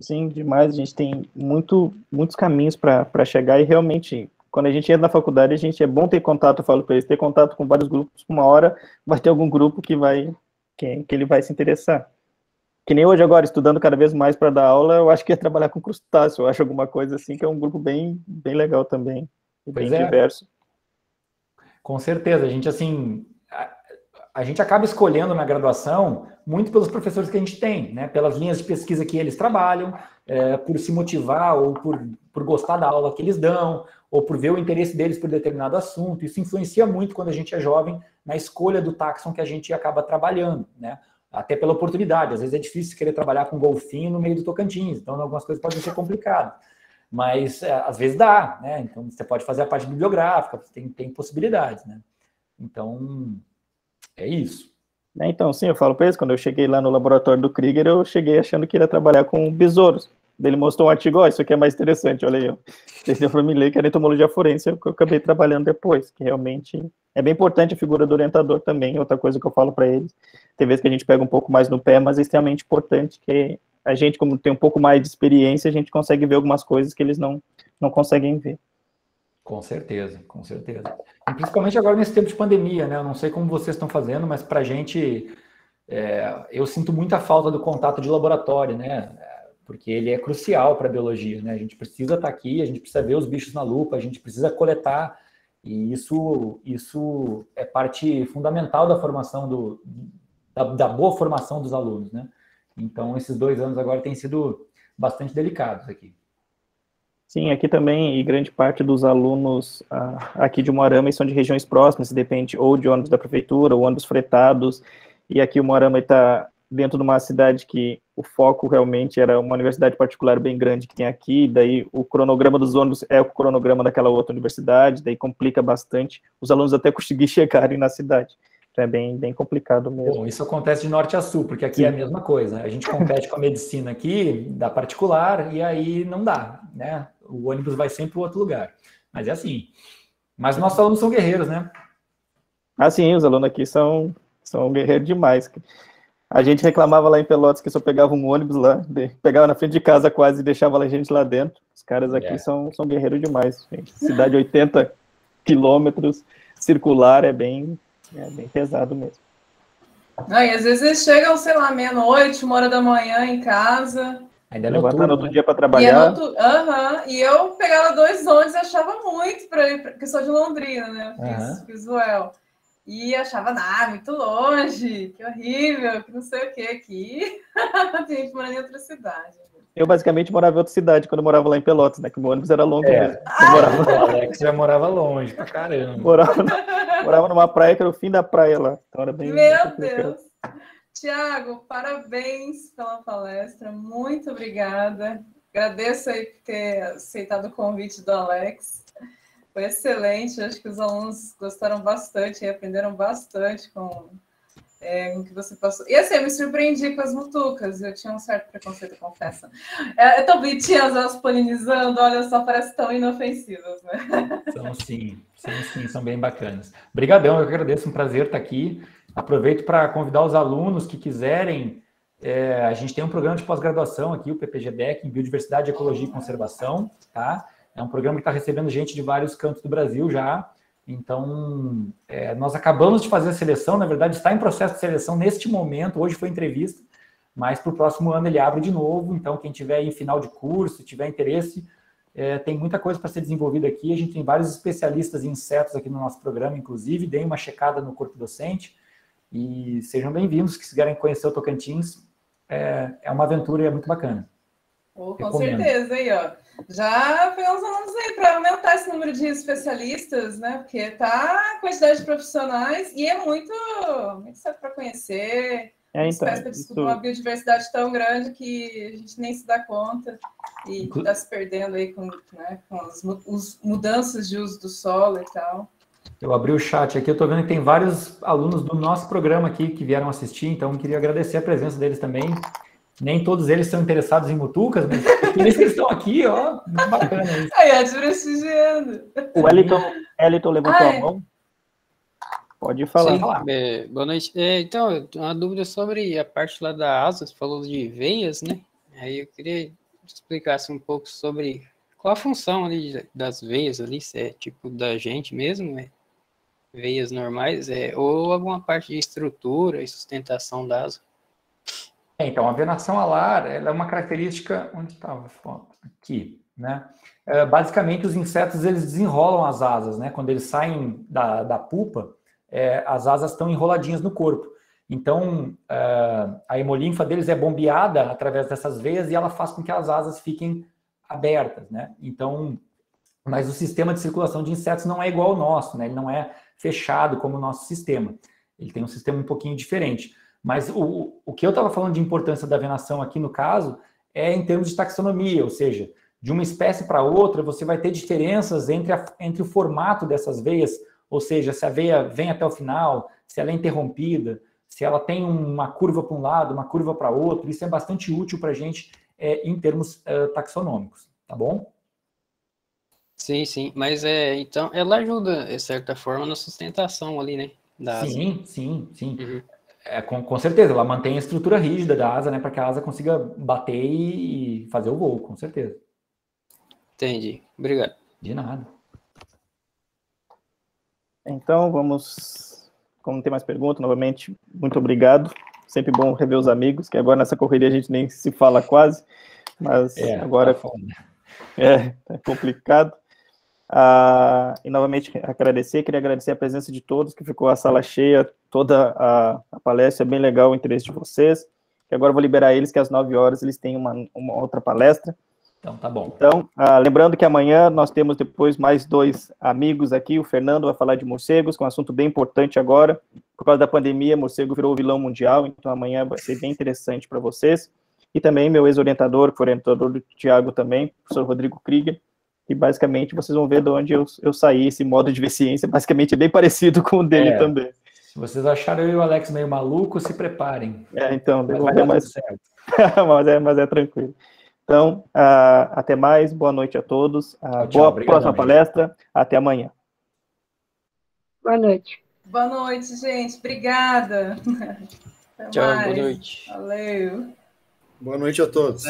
Sim, demais. A gente tem muitos caminhos para chegar e realmente, quando a gente entra na faculdade, é bom ter contato, eu falo para eles, ter contato com vários grupos. Uma hora vai ter algum grupo que ele vai se interessar. Que nem hoje agora, estudando cada vez mais para dar aula, eu acho que ia trabalhar com crustáceo, eu acho alguma coisa assim, que é um grupo bem legal também, bem diverso. Com certeza, a gente, assim, a gente acaba escolhendo na graduação muito pelos professores que a gente tem, né? Pelas linhas de pesquisa que eles trabalham, por se motivar ou por gostar da aula que eles dão, ou por ver o interesse deles por determinado assunto. Isso influencia muito quando a gente é jovem na escolha do taxon que a gente acaba trabalhando, né? Até pela oportunidade. Às vezes é difícil querer trabalhar com golfinho no meio do Tocantins, então algumas coisas podem ser complicadas. Mas às vezes dá, né? Então você pode fazer a parte bibliográfica, tem possibilidades, né? Então, é isso. Então, sim, eu falo para eles, quando eu cheguei lá no laboratório do Krieger, eu cheguei achando que ia trabalhar com besouros. Ele mostrou um artigo, ó, isso aqui é mais interessante, olha aí, ó. Ele deu para me ler que era entomologia forense, que eu acabei trabalhando depois, que realmente é bem importante a figura do orientador também, outra coisa que eu falo para eles. Tem vezes que a gente pega um pouco mais no pé, mas é extremamente importante que a gente, como tem um pouco mais de experiência, a gente consegue ver algumas coisas que eles não conseguem ver. Com certeza, com certeza. E principalmente agora nesse tempo de pandemia, né? Eu não sei como vocês estão fazendo, mas para a gente, eu sinto muita falta do contato de laboratório, né? Porque ele é crucial para a biologia, né? A gente precisa estar aqui, a gente precisa ver os bichos na lupa, a gente precisa coletar, e isso é parte fundamental da formação da boa formação dos alunos, né? Então, esses 2 anos agora têm sido bastante delicados aqui. Sim, aqui também, e grande parte dos alunos aqui de Umuarama são de regiões próximas, depende ou de ônibus da prefeitura, ou ônibus fretados, e aqui o Umuarama está dentro de uma cidade que o foco realmente era uma universidade particular bem grande que tem aqui, daí o cronograma dos ônibus é o cronograma daquela outra universidade, daí complica bastante os alunos até conseguir chegarem na cidade. Então é bem complicado mesmo. Bom, isso acontece de norte a sul, porque aqui é a mesma coisa. A gente compete com a medicina aqui, da particular, e aí não dá, né? O ônibus vai sempre para outro lugar. Mas é assim. Mas nossos alunos são guerreiros, né? Ah, sim, os alunos aqui são guerreiros demais. A gente reclamava lá em Pelotas que só pegava um ônibus lá, pegava na frente de casa quase e deixava a gente lá dentro. Os caras aqui são guerreiros demais, gente. Cidade 80 quilômetros, circular, é bem pesado mesmo. E às vezes eles chegam, sei lá, meia-noite, 1h da manhã em casa. Ainda levantar no outro dia para trabalhar. E eu pegava 2 ônibus e achava muito para ir, porque eu sou de Londrina, né? Fiz o UEL. E achava, muito longe, que horrível, que não sei o que aqui. Tem gente morando em outra cidade. Eu basicamente morava em outra cidade quando eu morava lá em Pelotas, né? Que o meu ônibus era longo mesmo. O Alex já morava longe pra caramba. Morava numa praia que era o fim da praia lá. Então era bem. Meu Deus! Tiago, parabéns pela palestra. Muito obrigada. Agradeço aí por ter aceitado o convite do Alex. Foi excelente. Acho que os alunos gostaram bastante e aprenderam bastante com o que você passou. E assim, eu me surpreendi com as mutucas. Eu tinha um certo preconceito, confesso. É tão bonitinhas elas polinizando. Olha só, parece tão inofensivas, né? São sim, são bem bacanas. Obrigadão, eu que agradeço. Um prazer estar aqui. Aproveito para convidar os alunos que quiserem. A gente tem um programa de pós-graduação aqui, o PPG-BEC, em Biodiversidade, Ecologia e Conservação, tá? É um programa que está recebendo gente de vários cantos do Brasil já. Então, nós acabamos de fazer a seleção, na verdade, está em processo de seleção neste momento. Hoje foi entrevista, mas para o próximo ano ele abre de novo. Então, quem tiver em final de curso, tiver interesse, tem muita coisa para ser desenvolvida aqui. A gente tem vários especialistas em insetos aqui no nosso programa, inclusive. Deem uma checada no corpo docente. E sejam bem-vindos, se quiserem conhecer o Tocantins. É uma aventura e é muito bacana. Com certeza, aí, ó. Já pegamos alunos aí para aumentar esse número de especialistas, né? Porque tá a quantidade de profissionais e é muito certo para conhecer. Então, uma biodiversidade tão grande que a gente nem se dá conta e está se perdendo aí com as mudanças de uso do solo e tal. Eu abri o chat aqui, eu estou vendo que tem vários alunos do nosso programa aqui que vieram assistir, então queria agradecer a presença deles também. Nem todos eles são interessados em mutucas, mas eles estão aqui, ó, muito bacana isso. Aí, te prestigiando. O Eliton levantou a mão. Pode falar. Sim, boa noite. Então, uma dúvida sobre a parte lá da asa, você falou de veias, né? Aí eu queria que explicasse um pouco sobre qual a função ali das veias ali, se é tipo da gente mesmo, veias normais, ou alguma parte de estrutura e sustentação da asa. Então, a venação alar, ela é uma característica... Onde estava a foto? Aqui, né? Basicamente, os insetos, eles desenrolam as asas, né? Quando eles saem da pupa, as asas estão enroladinhas no corpo. Então, a hemolinfa deles é bombeada através dessas veias e ela faz com que as asas fiquem abertas, né? Então, mas o sistema de circulação de insetos não é igual ao nosso, né? Ele não é fechado como o nosso sistema. Ele tem um sistema um pouquinho diferente. Mas o que eu estava falando de importância da venação aqui, no caso, é em termos de taxonomia, ou seja, de uma espécie para outra, você vai ter diferenças entre o formato dessas veias, ou seja, se a veia vem até o final, se ela é interrompida, se ela tem uma curva para um lado, uma curva para outro. Isso é bastante útil para a gente em termos taxonômicos, tá bom? Sim, mas então ela ajuda, de certa forma, na sustentação ali, né? Da asa. Sim. Uhum. Com certeza, ela mantém a estrutura rígida da asa, né, para que a asa consiga bater e fazer o voo, com certeza. Entendi. Obrigado. De nada. Então, vamos, como não tem mais pergunta, novamente, muito obrigado. Sempre bom rever os amigos, que agora nessa correria a gente nem se fala quase, mas agora tá é complicado. E novamente queria agradecer a presença de todos, que ficou a sala cheia, toda a palestra, é bem legal o interesse de vocês. E agora eu vou liberar eles, que às 9 horas eles têm uma outra palestra. Então, tá bom. Então, lembrando que amanhã nós temos depois mais 2 amigos aqui, o Fernando vai falar de morcegos, com um assunto bem importante agora, por causa da pandemia, morcego virou vilão mundial, então amanhã vai ser bem interessante para vocês. E também meu ex-orientador, que foi orientador do Thiago também, o professor Rodrigo Krieger, e basicamente vocês vão ver de onde eu saí, esse modo de ver ciência, basicamente é bem parecido com o dele também. Se vocês acharam eu e o Alex meio maluco, se preparem. Então, vai dar tudo certo. mas é tranquilo. Então, até mais, boa noite a todos, boa próxima palestra, até amanhã. Boa noite. Boa noite, gente, obrigada. Até Tchau, mais. boa noite. Valeu. Boa noite a todos.